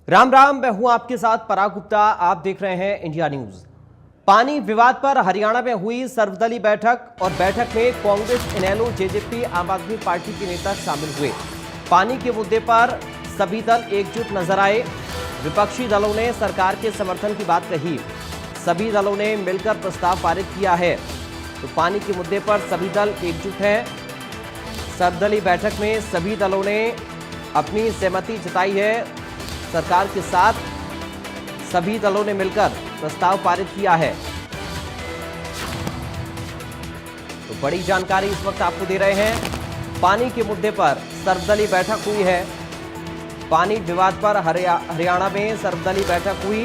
राम राम, मैं हूं आपके साथ पराग गुप्ता। आप देख रहे हैं इंडिया न्यूज। पानी विवाद पर हरियाणा में हुई सर्वदलीय बैठक और बैठक में कांग्रेस, इनेलो, जेजेपी, आम आदमी पार्टी के नेता शामिल हुए। पानी के मुद्दे पर सभी दल एकजुट नजर आए। विपक्षी दलों ने सरकार के समर्थन की बात कही। सभी दलों ने मिलकर प्रस्ताव पारित किया है। तो पानी के मुद्दे पर सभी दल एकजुट हैं। सर्वदलीय बैठक में सभी दलों ने अपनी सहमति जताई है। सरकार के साथ सभी दलों ने मिलकर प्रस्ताव पारित किया है। तो बड़ी जानकारी इस वक्त आपको दे रहे हैं। पानी के मुद्दे पर सर्वदलीय बैठक हुई है। पानी विवाद पर हरियाणा में सर्वदलीय बैठक हुई।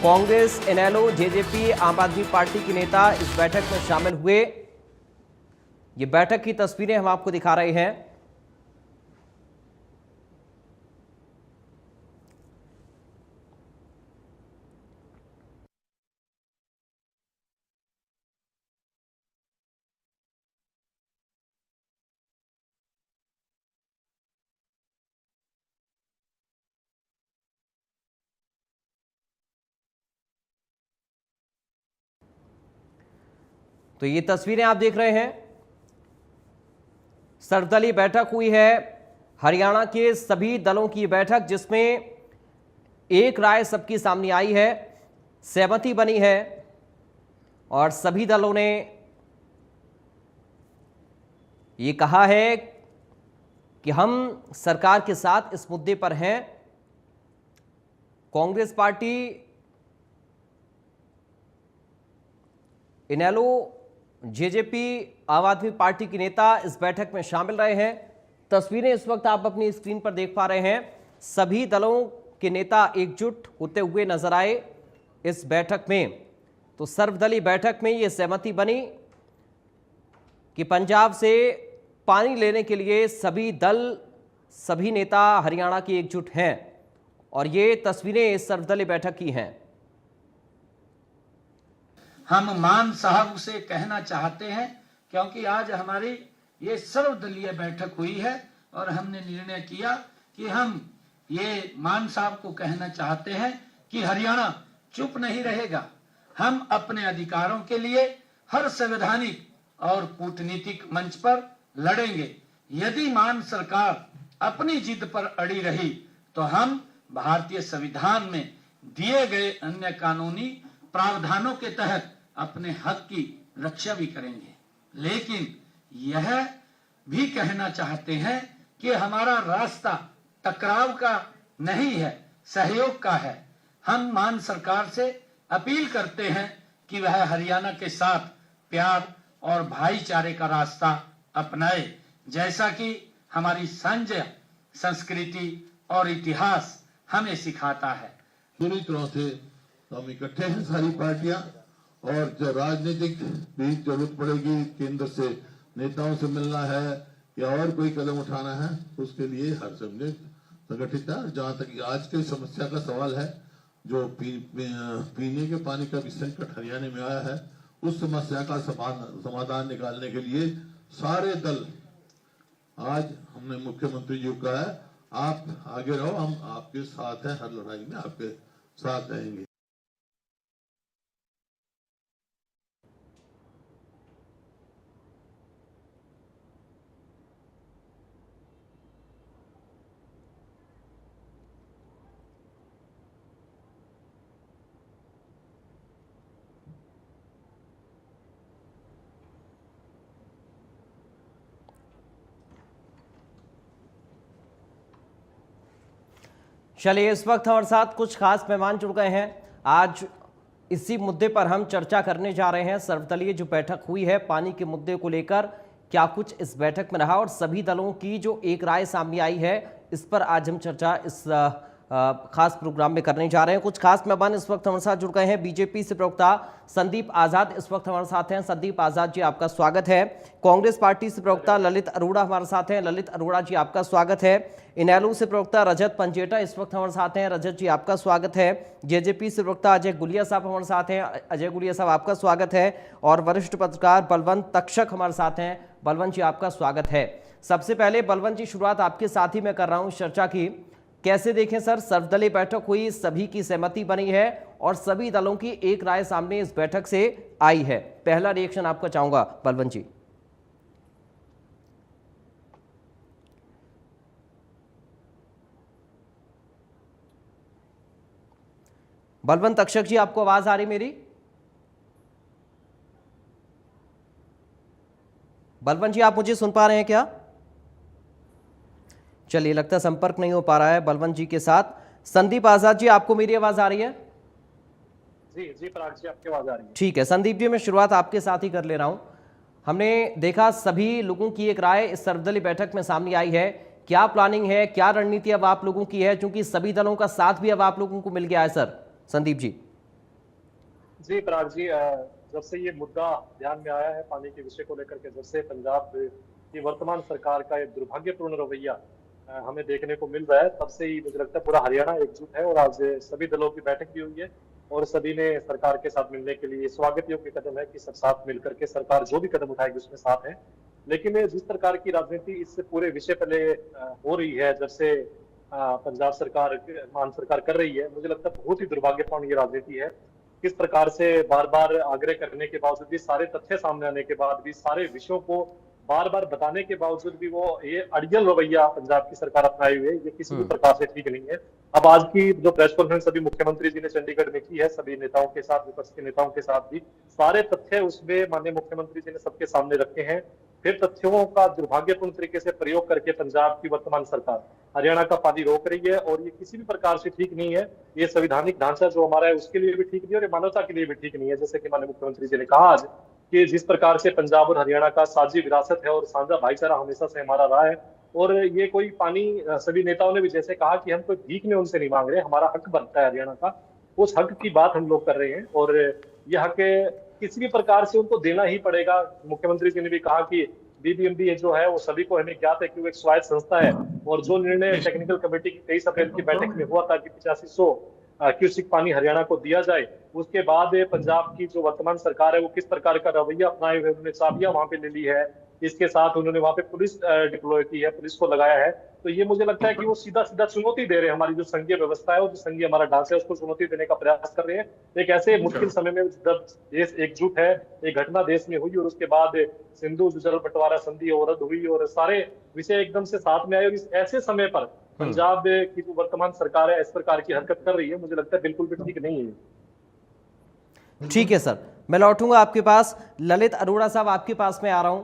कांग्रेस, इनेलो, जेजेपी, आम आदमी पार्टी के नेता इस बैठक में शामिल हुए। ये बैठक की तस्वीरें हम आपको दिखा रहे हैं। तो ये तस्वीरें आप देख रहे हैं। सर्वदलीय बैठक हुई है हरियाणा के सभी दलों की बैठक, जिसमें एक राय सबकी सामने आई है, सहमति बनी है और सभी दलों ने ये कहा है कि हम सरकार के साथ इस मुद्दे पर हैं। कांग्रेस पार्टी, इनेलो, जेजेपी, आम आदमी पार्टी के नेता इस बैठक में शामिल रहे हैं। तस्वीरें इस वक्त आप अपनी स्क्रीन पर देख पा रहे हैं। सभी दलों के नेता एकजुट होते हुए नजर आए इस बैठक में। तो सर्वदलीय बैठक में यह सहमति बनी कि पंजाब से पानी लेने के लिए सभी दल, सभी नेता हरियाणा के एकजुट हैं और ये तस्वीरें इस सर्वदलीय बैठक की हैं। हम मान साहब से कहना चाहते हैं, क्योंकि आज हमारी ये सर्वदलीय बैठक हुई है और हमने निर्णय किया कि हम ये मान साहब को कहना चाहते हैं कि हरियाणा चुप नहीं रहेगा। हम अपने अधिकारों के लिए हर संवैधानिक और कूटनीतिक मंच पर लड़ेंगे। यदि मान सरकार अपनी जिद पर अड़ी रही तो हम भारतीय संविधान में दिए गए अन्य कानूनी प्रावधानों के तहत अपने हक की रक्षा भी करेंगे। लेकिन यह भी कहना चाहते हैं कि हमारा रास्ता टकराव का नहीं है, सहयोग का है। हम मान सरकार से अपील करते हैं कि वह हरियाणा के साथ प्यार और भाईचारे का रास्ता अपनाए, जैसा कि हमारी साझा संस्कृति और इतिहास हमें सिखाता है। पूरी तरह से हम इकट्ठे हैं सारी पार्टियां, और जब राजनीतिक भी जरूरत पड़ेगी, केंद्र से नेताओं से मिलना है या और कोई कदम उठाना है, उसके लिए हर समय संगठित है। जहां तक आज की समस्या का सवाल है, जो पीने के पानी का भी संकट हरियाणा में आया है, उस समस्या का समाधान निकालने के लिए सारे दल, आज हमने मुख्यमंत्री जी को कहा है, आप आगे रहो, हम आपके साथ हैं, हर लड़ाई में आपके साथ रहेंगे। चलिए, इस वक्त हमारे साथ कुछ खास मेहमान जुड़ गए हैं। आज इसी मुद्दे पर हम चर्चा करने जा रहे हैं। सर्वदलीय जो बैठक हुई है पानी के मुद्दे को लेकर, क्या कुछ इस बैठक में रहा और सभी दलों की जो एक राय सामने आई है, इस पर आज हम चर्चा इस खास प्रोग्राम में करने जा रहे हैं। कुछ खास मेहमान इस वक्त हमारे साथ जुड़ गए हैं। बीजेपी से प्रवक्ता संदीप आजाद इस वक्त हमारे साथ हैं। संदीप आजाद जी, आपका स्वागत है। कांग्रेस पार्टी से प्रवक्ता ललित अरोड़ा हमारे साथ हैं। ललित अरोड़ा जी, आपका स्वागत है। इनेलो से प्रवक्ता रजत पंजेटा इस वक्त हमारे साथ हैं। रजत जी, आपका स्वागत है। जेजेपी से प्रवक्ता अजय गुलिया साहब हमारे साथ हैं। अजय गुलिया साहब, आपका स्वागत है। और वरिष्ठ पत्रकार बलवंत तक्षक हमारे साथ हैं। बलवंत जी, आपका स्वागत है। सबसे पहले बलवंत जी, शुरुआत आपके साथ ही मैं कर रहा हूं इस चर्चा की। कैसे देखें सर, सर्वदलीय बैठक हुई, सभी की सहमति बनी है और सभी दलों की एक राय सामने इस बैठक से आई है। पहला रिएक्शन आपका चाहूंगा बलवंत जी। बलवंत अक्षक जी, आपको आवाज आ रही मेरी? बलवंत जी, आप मुझे सुन पा रहे हैं क्या? चलिए, लगता है संपर्क नहीं हो पा रहा है बलवंत जी के साथ। संदीप आजाद जी, आपको मेरी आवाज आ रही है? जी पराग जी, आपकी आवाज आ रही है। ठीक है संदीप जी, मैं शुरुआत आपके साथ ही कर ले रहा हूं। हमने देखा सभी लोगों की एक राय इस सर्वदलीय बैठक में सामने आई है। क्या प्लानिंग है, क्या रणनीति अब आप लोगों की है, क्योंकि सभी दलों का साथ भी अब आप लोगों को मिल गया है सर? संदीप जी। जी पराग जी, जब से ये मुद्दा ध्यान में आया है पानी के विषय को लेकर के, जब से पंजाब की वर्तमान सरकार का ये दुर्भाग्यपूर्ण रवैया हमें देखने को मिल रहा है, तब से ही मुझे लगता है पूरा हरियाणा एकजुट है और आज सभी दलों की बैठक भी हुई है और सभी ने सरकार के साथ मिलने के लिए स्वागत योग्य कदम है कि सब साथ मिलकर के सरकार जो भी कदम उठाएगी उसमें साथ है। लेकिन जिस प्रकार की राजनीति इस पूरे विषय पहले हो रही है, जब से पंजाब सरकार मान सरकार कर रही है, मुझे लगता है बहुत ही दुर्भाग्यपूर्ण ये राजनीति है। किस प्रकार से बार बार आग्रह करने के बावजूद भी, सारे तथ्य सामने आने के बाद भी, सारे विषयों को बार बार बताने के बावजूद भी वो ये अड़ियल रवैया पंजाब की सरकार अपनाए हुए, ये किसी भी प्रकार से ठीक नहीं है। अब आज की जो प्रेस कॉन्फ्रेंस सभी मुख्यमंत्री जी ने चंडीगढ़ में की है, सभी नेताओं के साथ, विपक्ष के नेताओं के साथ भी, सारे तथ्य उसमें माननीय मुख्यमंत्री जी ने सबके सामने रखे हैं। फिर तथ्यों का दुर्भाग्यपूर्ण तरीके से प्रयोग करके पंजाब की वर्तमान सरकार हरियाणा का पानी रोक रही है और ये किसी भी प्रकार से ठीक नहीं है। ये संवैधानिक ढांचा जो हमारा है उसके लिए भी ठीक नहीं है और मानवता के लिए भी ठीक नहीं है। जैसे कि माननीय मुख्यमंत्री जी ने कहा आज कि जिस प्रकार से पंजाब और हरियाणा का साझी विरासत है और साझा भाईचारा हमेशा से हमारा रहा है, और ये कोई पानी, सभी नेताओं ने भी जैसे कहा कि हम कोई भीख में उनसे नहीं मांग रहे, हमारा हक बनता है हरियाणा का, उस हक की बात हम लोग कर रहे हैं और ये हक किसी भी प्रकार से उनको देना ही पड़ेगा। मुख्यमंत्री जी ने भी कहा कि बीबीएमबी जो है वो सभी को हमें ज्ञात है कि वो एक स्वायत्त संस्था है और जो निर्णय टेक्निकल कमेटी की 23 अप्रैल की बैठक में हुआ था कि 8500 क्यूसिक पानी हरियाणा को दिया जाए, उसके बाद पंजाब की जो वर्तमान सरकार है वो किस प्रकार का रवैया अपनाए हुए, उन्होंने चाबियां वहां पे ले ली है, इसके साथ उन्होंने वहां पे पुलिस डिप्लॉय की है, पुलिस को लगाया है। तो ये मुझे लगता है कि वो सीधा सीधा चुनौती दे रहे हैं, हमारी जो संघीय व्यवस्था है और जो संघीय हमारा ढांचा है उसको चुनौती देने का प्रयास कर रहे हैं। एक ऐसे मुश्किल समय में जब देश एकजुट है, एक घटना देश में हुई और उसके बाद सिंधु जल बंटवारा संधि रद्द हुई और सारे विषय एकदम से साथ में आए और इस ऐसे समय पर पंजाब की जो वर्तमान सरकार है इस प्रकार की हरकत कर रही है, मुझे लगता है बिल्कुल भी ठीक नहीं है। ठीक है सर, मैं लौटूंगा आपके पास। ललित अरोड़ा साहब, आपके पास में आ रहा हूं।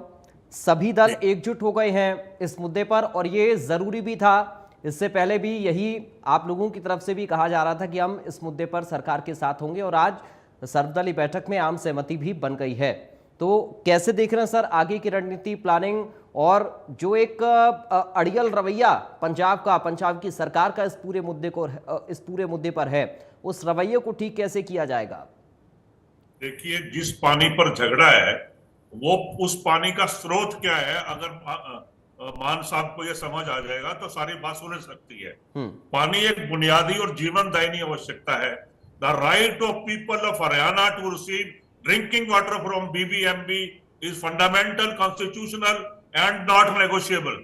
सभी दल एकजुट हो गए हैं इस मुद्दे पर और ये जरूरी भी था। इससे पहले भी यही आप लोगों की तरफ से भी कहा जा रहा था कि हम इस मुद्दे पर सरकार के साथ होंगे और आज सर्वदलीय बैठक में आम सहमति भी बन गई है। तो कैसे देख रहे हैं सर आगे की रणनीति, प्लानिंग और जो एक अड़ियल रवैया पंजाब की सरकार का इस पूरे मुद्दे पर है, उस रवैये को ठीक कैसे किया जाएगा? देखिए, जिस पानी पर झगड़ा है वो उस पानी का स्रोत क्या है, अगर मान साहब को ये समझ आ जाएगा तो सारी बात सुलझ सकती है। पानी एक बुनियादी और जीवनदायिनी आवश्यकता है। The right of people of Haryana to receive drinking water from BBMB is fundamental, constitutional and not negotiable.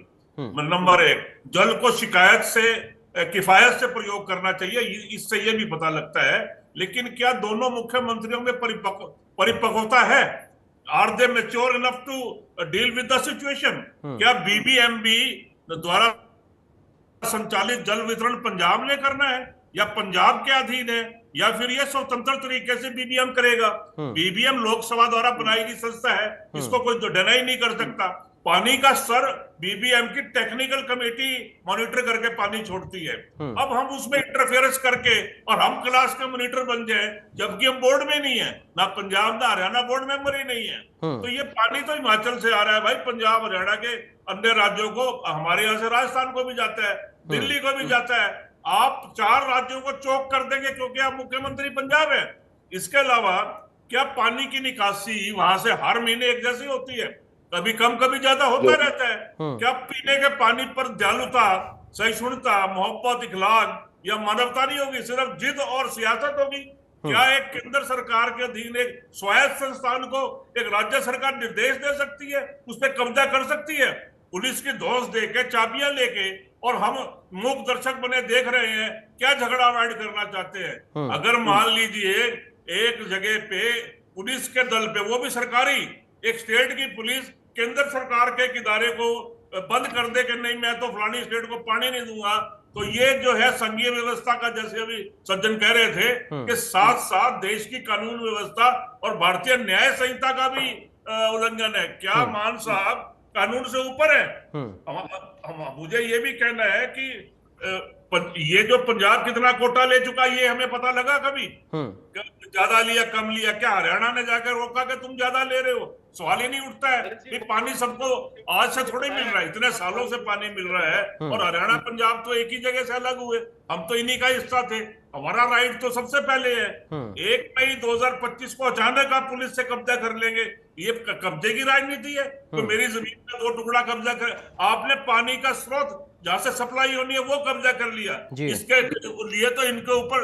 Number 1, जल को शिकायत से किफायत से प्रयोग करना चाहिए, इससे ये भी पता लगता है। लेकिन क्या दोनों मुख्यमंत्रियों में परिपक्वता है? Are they mature enough to deal with the situation? क्या बीबीएमबी द्वारा संचालित जल वितरण पंजाब ने करना है या पंजाब के अधीन है, या फिर ये स्वतंत्र तरीके से बीबीएम करेगा? बीबीएम लोकसभा द्वारा बनाई गई संस्था है, इसको कोई तो डिनाई नहीं कर सकता। पानी का स्तर बीबीएम की टेक्निकल कमेटी मॉनिटर करके पानी छोड़ती है। अब हम उसमें इंटरफेरेंस करके और हम क्लास के मॉनिटर बन जाए, जबकि हम बोर्ड में नहीं है, ना पंजाब ना हरियाणा बोर्ड मेंबर ही नहीं है। तो ये पानी तो हिमाचल से आ रहा है भाई, पंजाब हरियाणा के अन्य राज्यों को, हमारे यहाँ से राजस्थान को भी जाता है, दिल्ली को भी जाता है। आप 4 राज्यों को चौक कर देंगे क्योंकि आप मुख्यमंत्री पंजाब है। इसके अलावा क्या पानी की निकासी वहां से हर महीने एक जैसी होती है? कभी कम कभी ज्यादा होता रहता है। क्या पीने के पानी पर दयालुता, सहिष्णुता, मोहब्बत, इखलाक या मानवता नहीं होगी, सिर्फ जिद और सियासत होगी? क्या एक केंद्र सरकार के अधीन एक स्वायत्त संस्थान को एक राज्य सरकार निर्देश दे सकती है, उस पर कब्जा कर सकती है, पुलिस की धौंस देके, चाबियां लेके और हम मूक दर्शक बने देख रहे हैं, क्या झगड़ा अवॉइड करना चाहते हैं। अगर मान लीजिए एक जगह पे पुलिस के दल पे, वो भी सरकारी, एक स्टेट की पुलिस केंद्र सरकार के एक इदारे को बंद कर दे कि नहीं मैं तो फलानी स्टेट को पानी नहीं दूंगा, तो ये जो है संघीय व्यवस्था का, जैसे अभी सज्जन कह रहे थे कि साथ साथ देश की कानून व्यवस्था और भारतीय न्याय संहिता का भी उल्लंघन है। क्या मान साहब कानून से ऊपर है? मुझे ये भी कहना है कि ये जो पंजाब कितना कोटा ले चुका, ये हमें पता लगा कभी? ज्यादा लिया कम लिया? क्या हरियाणा ने जाकर रोका कि तुम ज्यादा ले रहे हो? सवाल ही नहीं उठता है कि पानी सबको आज से थोड़ी मिल रहा है, इतने सालों से पानी मिल रहा है। और हरियाणा पंजाब तो एक ही जगह से अलग हुए, हम तो इन्हीं का हिस्सा थे, हमारा राइट तो सबसे पहले है। 1 मई 2025 को अचानक आप पुलिस से कब्जा कर लेंगे, ये कब्जे की राजनीति है। तो मेरी जमीन का 2 टुकड़ा कब्जा कर, आपने पानी का स्रोत जहां से सप्लाई होनी है वो कब्जा कर लिया। इसके लिए तो इनके ऊपर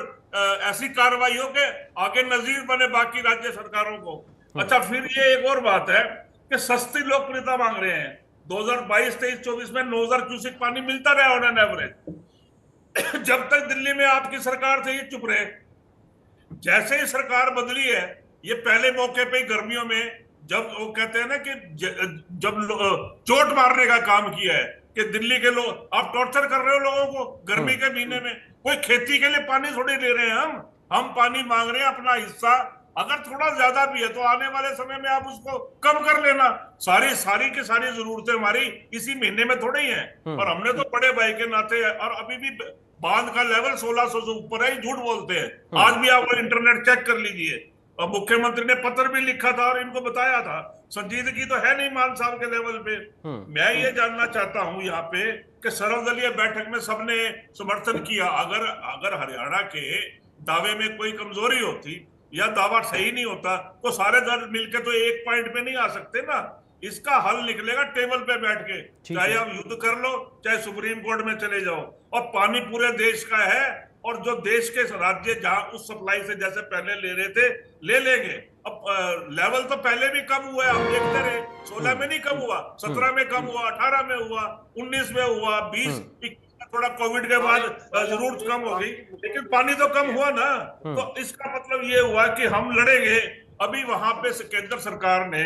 ऐसी कार्रवाई हो कि आगे नजीर बने बाकी राज्य सरकारों को। अच्छा, फिर ये एक और बात है कि सस्ती लोकप्रियता मांग रहे हैं। 2022, 23, 24 में 9,000 क्यूसेक पानी मिलता रहा ऑन एन एवरेज। जब तक दिल्ली में आपकी सरकार थे ये चुप रहे। जैसे ही सरकार बदली है, ये पहले मौके पे गर्मियों में, जब वो कहते हैं ना कि जब चोट मारने का काम किया है कि दिल्ली के लोग, आप टॉर्चर कर रहे हो लोगों को गर्मी के महीने में। कोई खेती के लिए पानी थोड़ी ले रहे हैं, हम पानी मांग रहे हैं अपना हिस्सा। अगर थोड़ा ज्यादा भी है तो आने वाले समय में आप उसको कम कर लेना। सारी की सारी जरूरतें हमारी इसी महीने में थोड़ी हैं। और हमने तो बड़े भाई के नाते, और अभी भी बांध का लेवल 1600 से ऊपर है, झूठ बोलते हैं। आज भी आप इंटरनेट चेक कर लीजिए। और मुख्यमंत्री ने पत्र भी लिखा था और इनको बताया था। संजीदगी तो है नहीं मान साहब के लेवल पे। मैं ये जानना चाहता हूं यहाँ पे कि सर्वदलीय बैठक में सबने समर्थन किया। अगर हरियाणा के दावे में कोई कमजोरी होती या दावा सही नहीं होता तो सारे दल मिलकर तो एक पॉइंट पे नहीं आ सकते ना। इसका हल निकलेगा टेबल पे बैठ के, चाहे आप युद्ध कर लो, चाहे सुप्रीम कोर्ट में चले जाओ। और पानी पूरे देश का है, और जो देश के राज्य जहां उस सप्लाई से जैसे पहले ले रहे थे ले लेंगे। अब लेवल तो पहले भी कम हुआ है, हम देखते रहे। 16 में नहीं कम हुआ, 17 में कम हुआ, 18 में हुआ, 19 में हुआ, 20 थोड़ा कोविड के बाद जरूरत कम हो गई, लेकिन पानी तो कम हुआ ना। तो इसका मतलब ये हुआ कि हम लड़ेंगे। अभी वहां पे केंद्र सरकार ने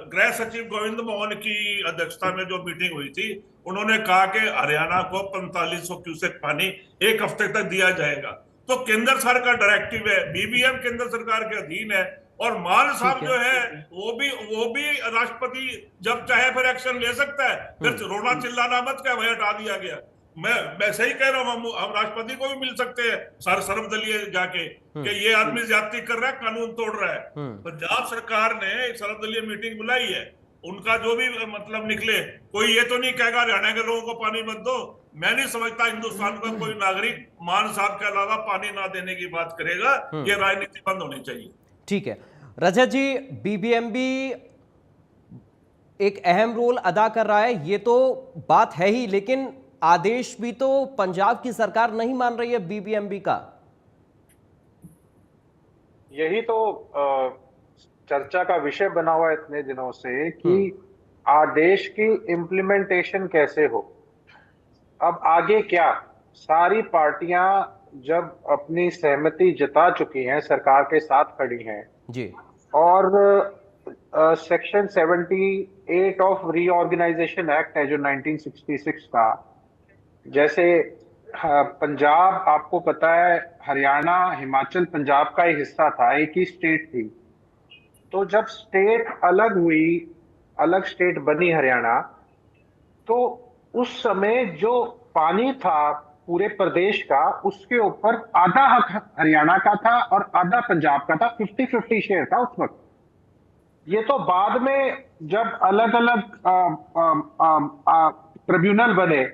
गृह सचिव गोविंद मोहन की अध्यक्षता में जो मीटिंग हुई थी, उन्होंने कहा कि हरियाणा को 4500 क्यूसेक पानी 1 हफ्ते तक दिया जाएगा। तो केंद्र सरकार का डायरेक्टिव है, बीबीएम केंद्र सरकार के अधीन है। और मान साहब जो है वो भी राष्ट्रपति जब चाहे फिर एक्शन ले सकता है। फिर रोना चिल्लाना मत क्या भाई हटा दिया गया। मैं सही कह रहा हूँ, हम राष्ट्रपति को भी मिल सकते हैं सर्वदलीय जाके कि ये आदमी ज्यादती कर रहा है, कानून तोड़ रहा है। पंजाब सरकार ने एक सर्वदलीय मीटिंग बुलाई है, उनका जो भी मतलब निकले, कोई ये तो नहीं कहेगा हरियाणा के लोगों को पानी मत दो। मैं नहीं समझता हिंदुस्तान का कोई नागरिक मान साहब के अलावा पानी ना देने की बात करेगा। ये राजनीति बंद होनी चाहिए। ठीक है रजत जी, बीबीएमबी एक अहम रोल अदा कर रहा है, ये तो बात है ही, लेकिन आदेश भी तो पंजाब की सरकार नहीं मान रही है बीबीएमबी का। यही तो चर्चा का विषय बना हुआ है इतने दिनों से कि आदेश की इम्प्लीमेंटेशन कैसे हो। अब आगे क्या? सारी पार्टियां जब अपनी सहमति जता चुकी हैं, सरकार के साथ खड़ी हैं जी, और सेक्शन 78 ऑफ रीऑर्गेनाइजेशन एक्ट है जो 1966 का, जैसे पंजाब आपको पता है, हरियाणा, हिमाचल पंजाब का ही हिस्सा था, एक ही स्टेट थी। तो जब स्टेट अलग हुई, अलग स्टेट बनी हरियाणा, तो उस समय जो पानी था पूरे प्रदेश का, उसके ऊपर आधा हक हरियाणा का था और आधा पंजाब का था। 50-50 शेयर था उस वक्त। ये तो बाद में जब अलग अलग ट्रिब्यूनल बने,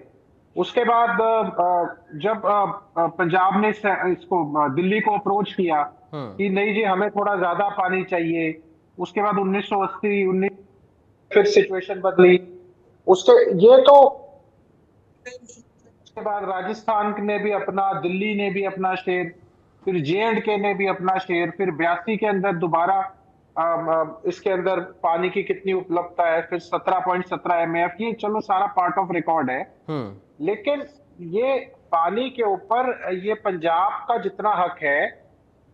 उसके बाद जब पंजाब ने इसको दिल्ली को अप्रोच किया कि नहीं जी हमें थोड़ा ज्यादा पानी चाहिए, उसके बाद 1980-19 फिर सिचुएशन बदली। उसके ये तो उसके बाद राजस्थान ने भी अपना, दिल्ली ने भी अपना शेयर, फिर J&K ने भी अपना शेयर, फिर 82 के अंदर दोबारा इसके अंदर पानी की कितनी उपलब्धता है, फिर 17.17 MAF, ये चलो सारा पार्ट ऑफ रिकॉर्ड है। लेकिन ये पानी के ऊपर ये पंजाब का जितना हक है,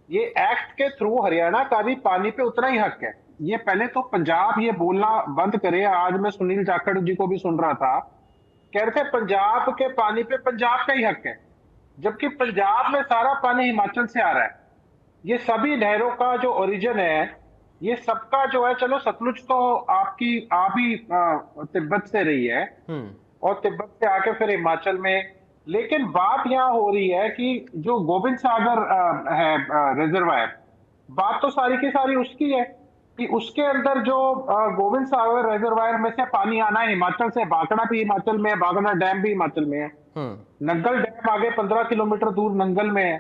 ये एक्ट के थ्रू हरियाणा का भी पानी पे उतना ही हक है। ये पहले तो पंजाब ये बोलना बंद करे। आज मैं सुनील जाखड़ जी को भी सुन रहा था, कह रहे थे पंजाब के पानी पे पंजाब का ही हक है, जबकि पंजाब में सारा पानी हिमाचल से आ रहा है। ये सभी नहरों का जो ओरिजिन है, ये सबका जो है, चलो सतलुज तो आपकी आप ही तिब्बत से रही है और तिब्बत से आके फिर हिमाचल में, लेकिन बात यहाँ हो रही है कि जो गोविंद सागर है रिजर्वायर, बात तो सारी की सारी उसकी है कि उसके अंदर जो गोविंद सागर रिजर्वायर में से पानी आना है हिमाचल से। बागड़ा भी हिमाचल में है, बागड़ा डैम भी हिमाचल में है, नंगल डैम आगे 15 किलोमीटर दूर नंगल में है,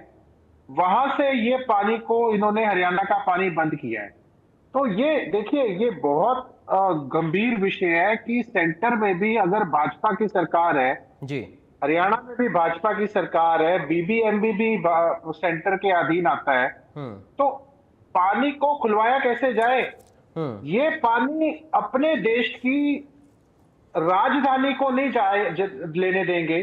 वहां से ये पानी को इन्होंने हरियाणा का पानी बंद किया है। तो ये देखिए, ये बहुत गंभीर विषय है कि सेंटर में भी अगर भाजपा की सरकार है जी, हरियाणा में भी भाजपा की सरकार है, बीबीएमबी भी सेंटर के अधीन आता है, तो पानी को खुलवाया कैसे जाए? ये पानी अपने देश की राजधानी को नहीं जाए लेने देंगे,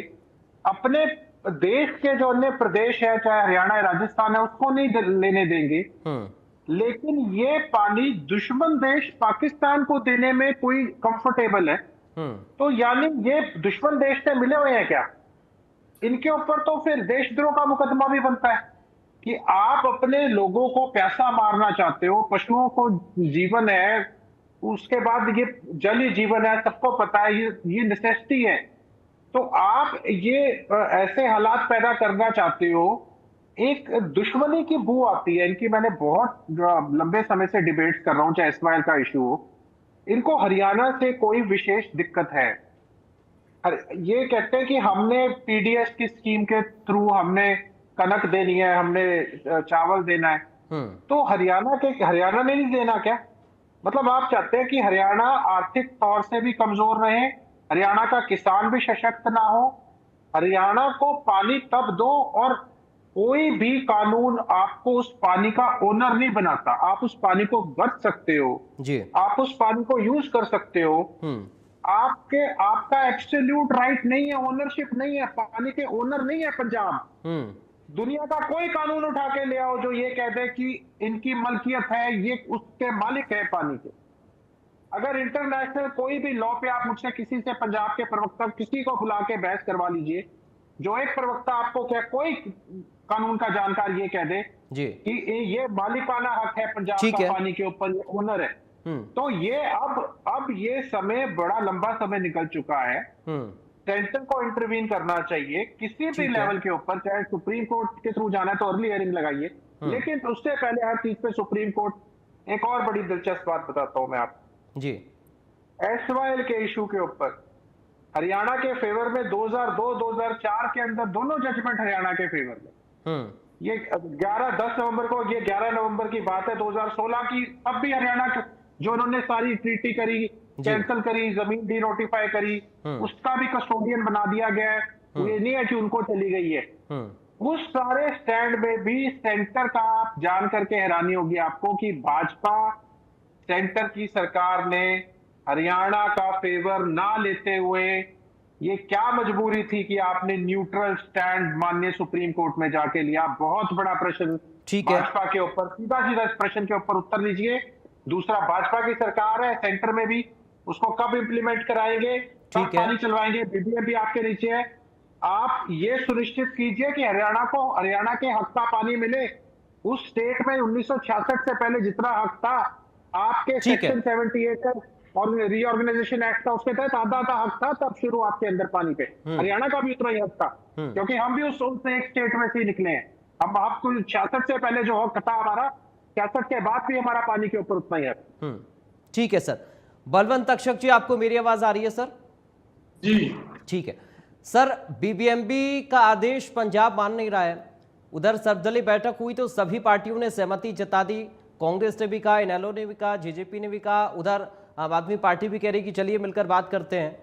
अपने देश के जो अन्य प्रदेश है, चाहे हरियाणा या राजस्थान है, उसको नहीं लेने देंगे। लेकिन ये पानी दुश्मन देश पाकिस्तान को देने में कोई कंफर्टेबल है। तो यानी ये दुश्मन देश से मिले हुए हैं क्या? इनके ऊपर तो फिर देशद्रोह का मुकदमा भी बनता है कि आप अपने लोगों को प्यासा मारना चाहते हो, पशुओं को जीवन है, उसके बाद ये जल ही जीवन है, सबको पता है, ये नेसेसिटी है। तो आप ये ऐसे हालात पैदा करना चाहते हो, एक दुश्मनी की बू आती है इनकी। मैंने बहुत लंबे समय से डिबेट कर रहा हूं, चाहे इस्माइल का इशू हो, इनको हरियाणा से कोई विशेष दिक्कत है। ये कहते हैं कि हमने पीडीएस की स्कीम के थ्रू हमने कनक देनी है, हमने चावल देना है, तो हरियाणा ने नहीं देना क्या? मतलब आप चाहते हैं कि हरियाणा आर्थिक तौर से भी कमजोर रहे, हरियाणा का किसान भी सशक्त ना हो, हरियाणा को पानी तब दो और कोई भी कानून आपको उस पानी का ओनर नहीं बनाता। आप उस पानी को बच सकते हो जी, आप उस पानी को यूज कर सकते हो, आपका एब्सोल्यूट राइट नहीं है, ओनरशिप नहीं है, पानी के ओनर नहीं है पंजाब। दुनिया का कोई कानून उठा के ले आओ जो ये कह दे कि इनकी मलकियत है, ये उसके मालिक है पानी के। अगर इंटरनेशनल कोई भी लॉ पे आप मुझसे किसी से, पंजाब के प्रवक्ता किसी को बुला के बहस करवा लीजिए, जो एक प्रवक्ता आपको क्या कोई कानून का जानकार ये कह दे जी कि ये मालिकाना हक है पंजाब का पानी के ऊपर, ये ओनर है। तो ये अब ये समय बड़ा लंबा समय निकल चुका है। सेंटर को इंटरवीन करना चाहिए किसी भी लेवल के ऊपर, चाहे सुप्रीम कोर्ट के थ्रू जाना है तो अर्ली हियरिंग लगाइए, लेकिन उससे पहले हर चीज पे सुप्रीम कोर्ट। एक और बड़ी दिलचस्प बात बताता हूं मैं आपको जी, SYL के इशू के ऊपर हरियाणा के फेवर में 2002-2004 के अंदर दोनों जजमेंट हरियाणा के फेवर में। ये 10 नवंबर को, ये 11 नवंबर की बात है 2016 की, अब भी हरियाणा जो उन्होंने सारी ट्रीटी करी, कैंसिल करी, जमीन डी नोटिफाई करी, उसका भी कस्टोडियन बना दिया गया है। ये नहीं है कि उनको चली गई है। उस सारे स्टैंड में भी सेंटर का आप जान करके हैरानी होगी आपको कि भाजपा सेंटर की सरकार ने हरियाणा का फेवर ना लेते हुए ये क्या मजबूरी थी कि आपने न्यूट्रल स्टैंड माननीय सुप्रीम कोर्ट में जाके लिया? बहुत बड़ा प्रश्न भाजपा के ऊपर, सीधा सीधा इस प्रश्न के ऊपर उत्तर दीजिए। दूसरा, भाजपा की सरकार है सेंटर में भी, उसको कब इंप्लीमेंट कराएंगे, कब पानी चलवाएंगे? बीबीएमबी आपके नीचे है, आप ये सुनिश्चित कीजिए कि हरियाणा के हक का पानी मिले। उस स्टेट में 1966 से पहले जितना हक था, आपके सेक्शन 78 का और रीऑर्गेनाइजेशन एक्ट था, उसके तहत आधा हक था तब शुरू आपके अंदर पानी पे। हरियाणा का भी उतना ही हक था, क्योंकि हम भी उससे एक स्टेट में से ही निकले हैं। हम आपको 66 से पहले जो हक था हमारा, 66 के बाद भी हमारा पानी के ऊपर उतना ही हक। ठीक है सर। बलवंत तक्षक जी, आपको मेरी आवाज आ रही है सर? जी ठीक है सर। बीबीएमबी का आदेश पंजाब मान नहीं रहा है, उधर सर्वदलीय बैठक हुई तो सभी पार्टियों ने सहमति जता दी, कांग्रेस ने भी कहा, इनेलो ने भी कहा, जेजेपी ने भी कहा, उधर आम आदमी पार्टी भी कह रही कि चलिए मिलकर बात करते हैं।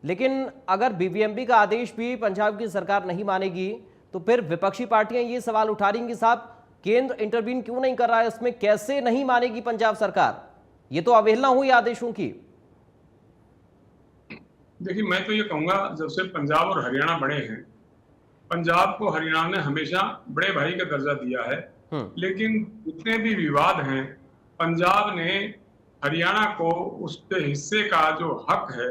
लेकिन अगर बीबीएमबी का आदेश भी पंजाब की सरकार नहीं मानेगी तो फिर विपक्षी पार्टियां ये सवाल उठा रही हैं कि साहब केंद्र इंटरवीन क्यों नहीं कर रहा है इसमें? कैसे नहीं मानेगी पंजाब सरकार? ये तो अवहेलना हुई आदेशों की। देखिए, मैं तो ये कहूंगा, जब से पंजाब और हरियाणा बने हैं, पंजाब को हरियाणा ने हमेशा बड़े भाई का दर्जा दिया है, लेकिन जितने भी विवाद हैं, पंजाब ने हरियाणा को उसके हिस्से का जो हक है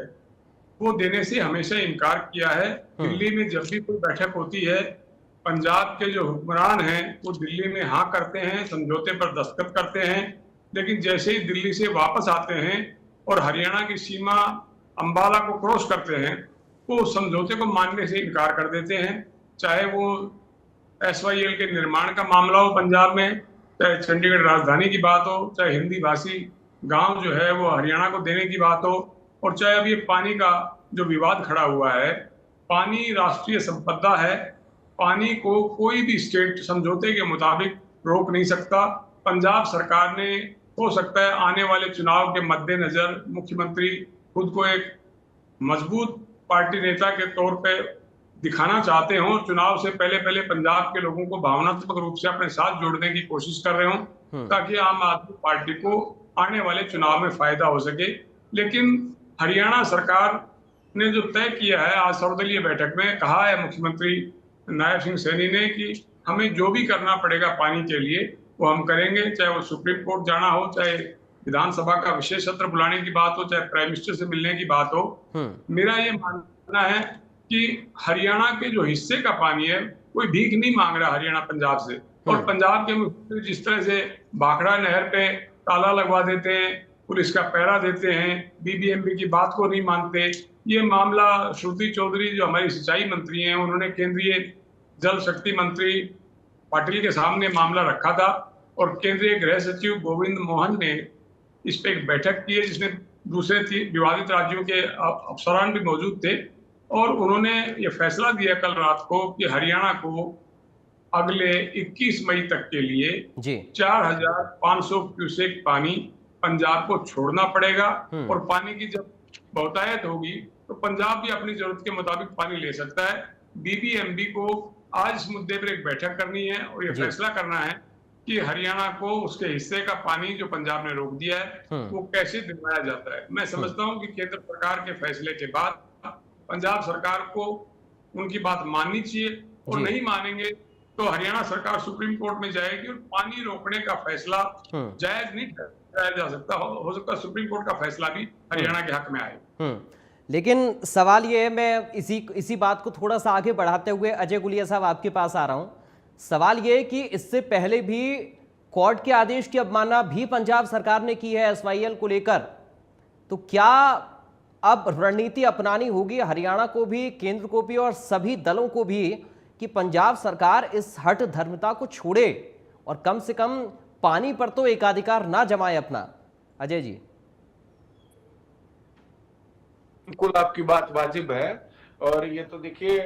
वो देने से हमेशा इनकार किया है। दिल्ली में जब भी कोई बैठक होती है, पंजाब के जो हुक्मरान हैं वो दिल्ली में हाँ करते हैं, समझौते पर दस्तखत करते हैं, लेकिन जैसे ही दिल्ली से वापस आते हैं और हरियाणा की सीमा अंबाला को क्रॉस करते हैं, वो समझौते को मानने से इनकार कर देते हैं। चाहे वो SYL के निर्माण का मामला हो पंजाब में, चाहे चंडीगढ़ राजधानी की बात हो, चाहे हिंदी भाषी गांव जो है वो हरियाणा को देने की बात हो, और चाहे अब ये पानी का जो विवाद खड़ा हुआ है। पानी राष्ट्रीय संपदा है, पानी को कोई भी स्टेट समझौते के मुताबिक रोक नहीं सकता। पंजाब सरकार ने, हो सकता है आने वाले चुनाव के मद्देनजर मुख्यमंत्री खुद को एक मजबूत पार्टी नेता के तौर पे दिखाना चाहते हों, चुनाव से पहले पहले पंजाब के लोगों को भावनात्मक रूप से अपने साथ जोड़ने की कोशिश कर रहे हों, ताकि आम आदमी पार्टी को आने वाले चुनाव में फायदा हो सके। लेकिन हरियाणा सरकार ने जो तय किया है, आज सर्वदलीय बैठक में कहा है मुख्यमंत्री नायब सिंह सैनी ने कि हमें जो भी करना पड़ेगा पानी के लिए वो हम करेंगे, चाहे वो सुप्रीम कोर्ट जाना हो, चाहे विधानसभा का विशेष सत्र बुलाने की बात हो, चाहे प्राइम मिनिस्टर से मिलने की बात हो। मेरा ये मानना है कि हरियाणा के जो हिस्से का पानी है कोई भीख नहीं मांग रहा हरियाणा पंजाब से। और पंजाब के मुख्यमंत्री जिस तरह से भाखड़ा नहर पे ताला लगवा देते हैं, पुलिस का पहरा देते हैं, BBMP की बात को नहीं मानते। ये मामला श्रुति चौधरी जो हमारी सिंचाई मंत्री हैं, उन्होंने केंद्रीय जल शक्ति मंत्री पाटिल के सामने मामला रखा था, और केंद्रीय गृह सचिव गोविंद मोहन ने इस पे एक बैठक की है, जिसमें दूसरे विवादित राज्यों के अफसरान भी मौजूद थे, और उन्होंने ये फैसला दिया कल रात को कि हरियाणा को अगले 21 मई तक के लिए 4500 क्यूसेक पानी पंजाब को छोड़ना पड़ेगा। और पानी की जब बहुतायत होगी तो पंजाब भी अपनी जरूरत के मुताबिक पानी ले सकता है। BBMP को आज इस मुद्दे पर एक बैठक करनी है और ये फैसला करना है कि हरियाणा को उसके हिस्से का पानी जो पंजाब ने रोक दिया है वो कैसे दिलवाया जाता है। मैं समझता हूं कि केंद्र सरकार के फैसले के बाद पंजाब सरकार को उनकी बात माननी चाहिए, और नहीं मानेंगे तो हरियाणा सरकार सुप्रीम कोर्ट में जाएगी और पानी रोकने का फैसला जायज नहीं ठहराया जा सकता। हो सकता है सुप्रीम कोर्ट का फैसला भी हरियाणा के हक में आए। लेकिन सवाल ये है, मैं इसी बात को थोड़ा सा आगे बढ़ाते हुए अजय गुलिया साहब आपके पास आ रहा हूं। सवाल ये है कि इससे पहले भी कोर्ट के आदेश की अवमानना भी पंजाब सरकार ने की है SYL को लेकर, तो क्या अब रणनीति अपनानी होगी हरियाणा को भी, केंद्र को भी और सभी दलों को भी कि पंजाब सरकार इस हठ धर्मता को छोड़े और कम से कम पानी पर तो एकाधिकार ना जमाए अपना? अजय जी। बिल्कुल आपकी बात वाजिब है, और ये तो देखिए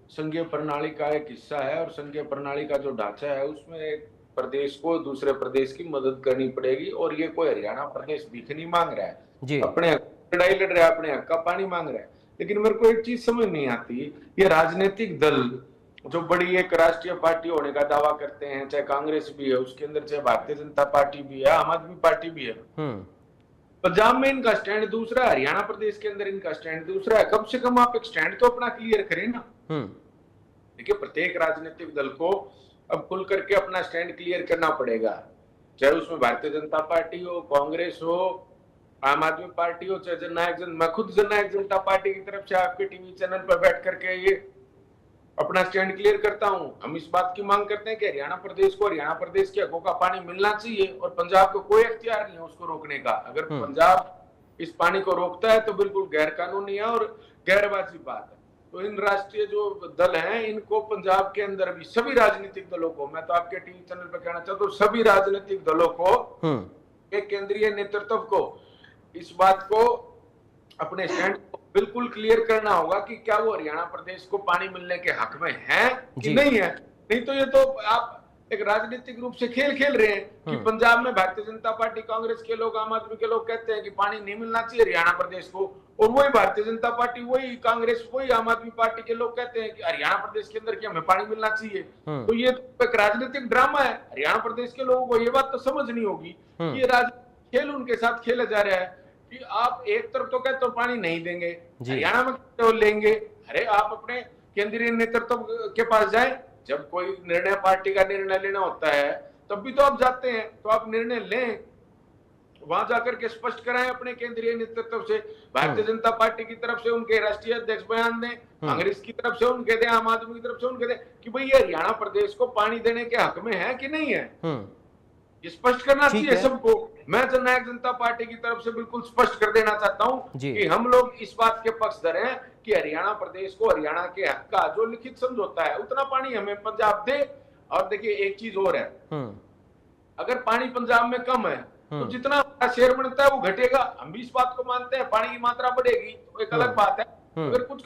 संघीय प्रणाली का एक हिस्सा है, और संघीय प्रणाली का जो ढांचा है उसमें एक प्रदेश को दूसरे प्रदेश की मदद करनी पड़ेगी। और ये कोई हरियाणा प्रदेश भीख नहीं मांग रहा है, अपने लड़ाई लड़ रहा है, अपने हक का पानी मांग रहा है। लेकिन मेरे को एक चीज समझ नहीं आती, ये राजनीतिक दल जो बड़ी एक राष्ट्रीय पार्टी होने का दावा करते हैं, चाहे कांग्रेस भी है उसके अंदर, चाहे भारतीय जनता पार्टी भी है, आम आदमी पार्टी भी है, पंजाब में इनका स्टैंड दूसरा, हरियाणा प्रदेश के अंदर इनका स्टैंड दूसरा है। कम से कम आप एक स्टैंड तो अपना क्लियर करें ना। देखिए, प्रत्येक राजनीतिक दल को अब खुल करके अपना स्टैंड क्लियर करना पड़ेगा, चाहे उसमें भारतीय जनता पार्टी हो, कांग्रेस हो, आम आदमी पार्टी हो, चाहे मैं खुद जननायक जनता पार्टी की तरफ से आपके टीवी चैनल पर बैठ करके ये अपना स्टैंड क्लियर करता हूं। हम इस बात की मांग करते हैं कि हरियाणा प्रदेश को हरियाणा प्रदेश के हकों का पानी मिलना चाहिए, और पंजाब को कोई इख्तियार नहीं है उसको रोकने का। अगर पंजाब इस पानी को रोकता है तो बिल्कुल गैर कानूनी है और गैरवाजिब बात है। तो इन राष्ट्रीय जो दल हैं, इनको पंजाब के अंदर भी सभी राजनीतिक दलों को, मैं तो आपके टीवी चैनल पर कहना चाहता हूँ, सभी राजनीतिक दलों को, एक केंद्रीय नेतृत्व को इस बात को अपने स्टैंड बिल्कुल क्लियर करना होगा कि क्या वो हरियाणा प्रदेश को पानी मिलने के हक में है कि नहीं है। नहीं तो ये तो आप एक राजनीतिक रूप से खेल खेल रहे हैं कि पंजाब में भारतीय जनता पार्टी, कांग्रेस के लोग, आम आदमी के लोग कहते हैं कि पानी नहीं मिलना चाहिए हरियाणा प्रदेश को, और वही भारतीय जनता पार्टी, वही कांग्रेस, वही आम आदमी पार्टी के लोग कहते हैं कि हरियाणा प्रदेश के अंदर कि हमें पानी मिलना चाहिए। तो ये तो एक राजनीतिक ड्रामा है। हरियाणा प्रदेश के लोगों को ये बात तो समझ नहीं होगी कि ये राजनीतिक खेल उनके साथ खेला जा रहा है कि आप एक तरफ तो कहते हो पानी नहीं देंगे, हरियाणा में तो लेंगे। अरे आप अपने केंद्रीय नेतृत्व के पास जाए, जब कोई निर्णय, पार्टी का निर्णय लेना होता है तब भी तो आप जाते हैं, तो आप निर्णय लें, वहां जाकर के स्पष्ट कराएं अपने केंद्रीय नेतृत्व से। भारतीय जनता पार्टी की तरफ से उनके राष्ट्रीय अध्यक्ष बयान दें, कांग्रेस की तरफ से उनके दें, आम आदमी की तरफ से उनके दें कि भाई ये हरियाणा प्रदेश को पानी देने के हक में है कि नहीं है, ये स्पष्ट करना चाहिए सबको। मैं जननायक जनता पार्टी की तरफ से बिल्कुल स्पष्ट कर देना चाहता हूं कि हम लोग इस बात के पक्षधर हैं कि हरियाणा प्रदेश को हरियाणा के हक का जो लिखित समझौता है उतना पानी हमें पंजाब दे। और देखिए एक चीज और है, अगर पानी पंजाब में कम है तो जितना शेयर बनता है वो घटेगा। हम भी इस बात को मानते हैं, पानी की मात्रा बढ़ेगी तो एक अलग बात है। अगर कुछ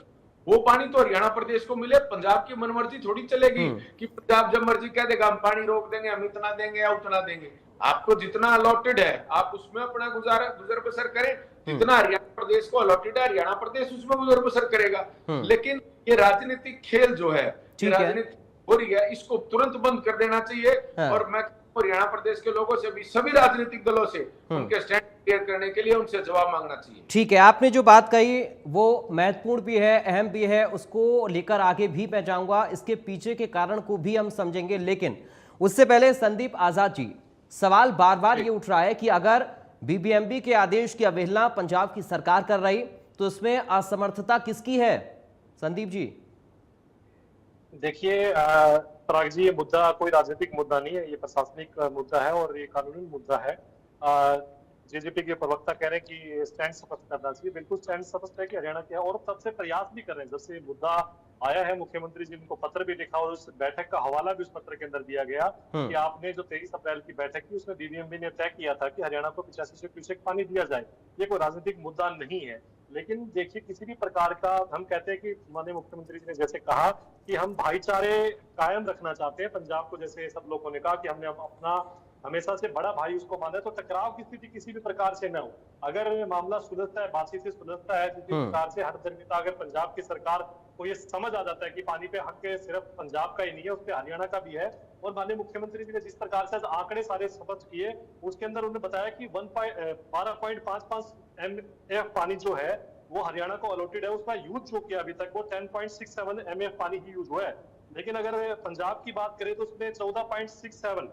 वो पानी तो हरियाणा प्रदेश को मिले, पंजाब की मनमर्जी थोड़ी चलेगी कि पंजाब जब मर्जी कह देगा हम पानी रोक देंगे, हम इतना देंगे या उतना देंगे। आपको जितना अलॉटेड है आप उसमें अपना गुजर बसर करें, जितना हरियाणा प्रदेश को अलॉटेड है हरियाणा प्रदेश उसमें गुजर बसर करेगा। लेकिन ये राजनीतिक खेल जो है, राजनीति हो रही है, इसको तुरंत बंद कर देना चाहिए। और मैं हरियाणा प्रदेश के लोगों से भी, सभी राजनीतिक दलों से उनके स्टैंड क्लियर करने के लिए उनसे जवाब मांगना चाहिए। ठीक है, आपने जो बात कही वो महत्वपूर्ण भी है, अहम भी है, उसको लेकर आगे भी मैं जाऊंगा, इसके पीछे के कारण को भी हम समझेंगे। लेकिन उससे पहले संदीप आजाद जी, सवाल बार बार ये उठ रहा है कि अगर बीबीएमबी के आदेश की अवहेलना पंजाब की सरकार कर रही तो इसमें असमर्थता किसकी है? संदीप जी। देखिए पराग जी, ये मुद्दा कोई राजनीतिक मुद्दा नहीं है, ये प्रशासनिक मुद्दा है और ये कानूनी मुद्दा है। जेजेपी के प्रवक्ता कह रहे हैं कि स्टैंड स्पष्ट करना चाहिए। बिल्कुल स्टैंड स्पष्ट है कि हरियाणा क्या है, और तब से प्रयास भी कर रहे हैं। जब से मुद्दा आया है, मुख्यमंत्री जी उनको पत्र भी लिखा और उस बैठक का हवाला भी उस पत्र के अंदर दिया गया कि आपने जो 23 अप्रैल की बैठक की उसमें बीबीएमबी ने तय किया था कि हरियाणा को 85 क्यूसेक पानी दिया जाए। ये कोई राजनीतिक मुद्दा नहीं है। लेकिन देखिए, किसी भी प्रकार का, हम कहते हैं कि माननीय मुख्यमंत्री जी ने जैसे कहा कि हम भाईचारे कायम रखना चाहते हैं पंजाब को, जैसे सब लोगों ने कहा कि हमने अपना हमेशा से बड़ा भाई उसको माना है, तो टकराव की स्थिति किसी भी प्रकार से न हो। अगर मामला सुलझता है, बातचीत से सुलझता है, किसी प्रकार से हर धर्मिता, अगर पंजाब की सरकार को ये समझ आ जाता है कि पानी पे हक सिर्फ पंजाब का ही नहीं है, उस पर हरियाणा का भी है। और माननीय मुख्यमंत्री जी ने जिस प्रकार से आंकड़े सारे स्पष्ट किए, उसके अंदर उन्होंने बताया कि 12.55 MF पानी जो है वो हरियाणा को अलॉटेड है। उसका यूज जो किया अभी तक वो 10.67 MF पानी ही यूज हुआ है। लेकिन अगर पंजाब की बात करें तो उसमें 14.67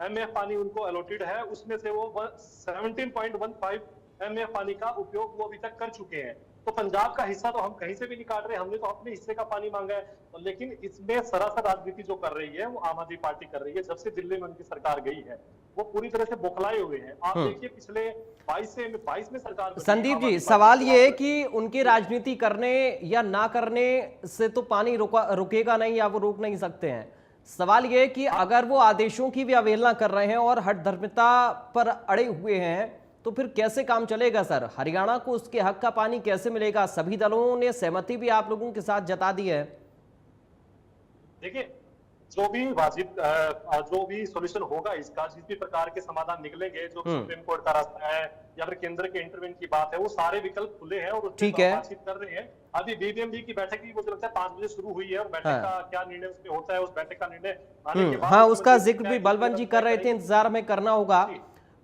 MF पानी उनको अलॉटेड है, उसमें से वो 17.15 MF पानी का उपयोग वो अभी तक कर चुके हैं। तो पंजाब का हिस्सा तो हम कहीं से भी नहीं काट रहे, हमने तो अपने हिस्से का पानी मांगा है। लेकिन इसमें सरासर राजनीति जो कर रही है वो आम आदमी पार्टी कर रही है। जब से दिल्ली में उनकी सरकार गई है वो पूरी तरह से बौखलाए हुए हैं। आप देखिए पिछले 22 में सरकार। संदीप जी, सवाल ये है कि उनकी राजनीति करने या ना करने से तो पानी रुकेगा नहीं, या वो रोक नहीं सकते हैं। सवाल ये है कि अगर वो आदेशों की भी अवहेलना कर रहे हैं और हठ धर्मिता पर अड़े हुए हैं तो फिर कैसे काम चलेगा सर? हरियाणा को उसके हक का पानी कैसे मिलेगा? सभी दलों ने सहमति भी आप लोगों के साथ जता दी है। देखिए, जो भी सॉल्यूशन होगा इसका, जिस भी प्रकार के समाधान निकलेंगे, जो सुप्रीम कोर्ट का रास्ता है या फिर केंद्र के इंटरवेंशन की बात है, वो सारे विकल्प खुले हैं और उस पर बातचीत कर रहे हैं। अभी बीबीएमबी की बैठक भी मुझे लगता है 5 बजे शुरू हुई है और बैठक का क्या निर्णय उसमें होता है, उस बैठक का निर्णय आने के बाद, उसका जिक्र भी बलवंत जी कर रहे थे, इंतजार में करना होगा।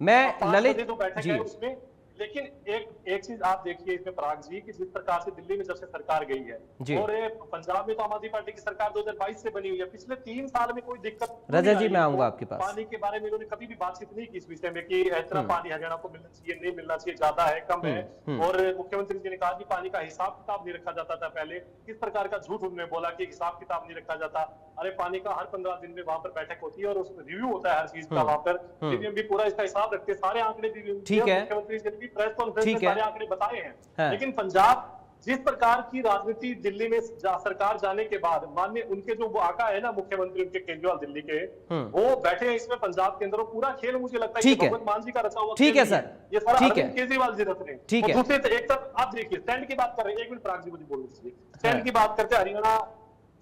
मैं ललित जी, उसमें लेकिन एक चीज आप देखिए इसमें पराग जी कि जिस प्रकार से दिल्ली में जब से सरकार गई है और पंजाब में तो आम आदमी पार्टी की सरकार 2022 से बनी हुई है, पिछले 3 साल में कोई दिक्कत। रजा जी, मैं आऊंगा आपके पास। पानी के बारे में इन्होंने कभी भी बातचीत नहीं की इस विषय में कि इतना पानी हरियाणा को मिलना चाहिए, नहीं मिलना चाहिए, ज्यादा है, कम है। और मुख्यमंत्री जी ने कहा कि पानी का हिसाब किताब नहीं रखा जाता था पहले। किस प्रकार का झूठ उन्होंने बोला कि हिसाब किताब नहीं रखा जाता। अरे पानी का हर 15 दिन में वहां पर बैठक होती है और उसमें रिव्यू होता है हर चीज का। वहां पर बीबीएमबी पूरा इसका हिसाब रखते हैं, सारे आंकड़े मुख्यमंत्री जी ने भी प्रेस कॉन्फ्रेंस में सारे आंकड़े बताए हैं। लेकिन पंजाब जिस प्रकार की राजनीति दिल्ली में सरकार जाने के बाद, माननीय उनके जो वो आका है ना मुख्यमंत्री उनके केजरीवाल दिल्ली के, वो बैठे हैं इसमें पंजाब के अंदर। पूरा खेल मुझे लगता है कि भगवत मान जी का रचा हुआ। ठीक है सर, ये सारा केजरीवाल जी रच रहे हैं। ठीक है। दूसरे एक तरफ आप देखिए स्टैंड की बात कर रहे हैं, एक मिनट पराग जी मुझे बोलने दीजिए। स्टैंड की बात करते हैं, हरियाणा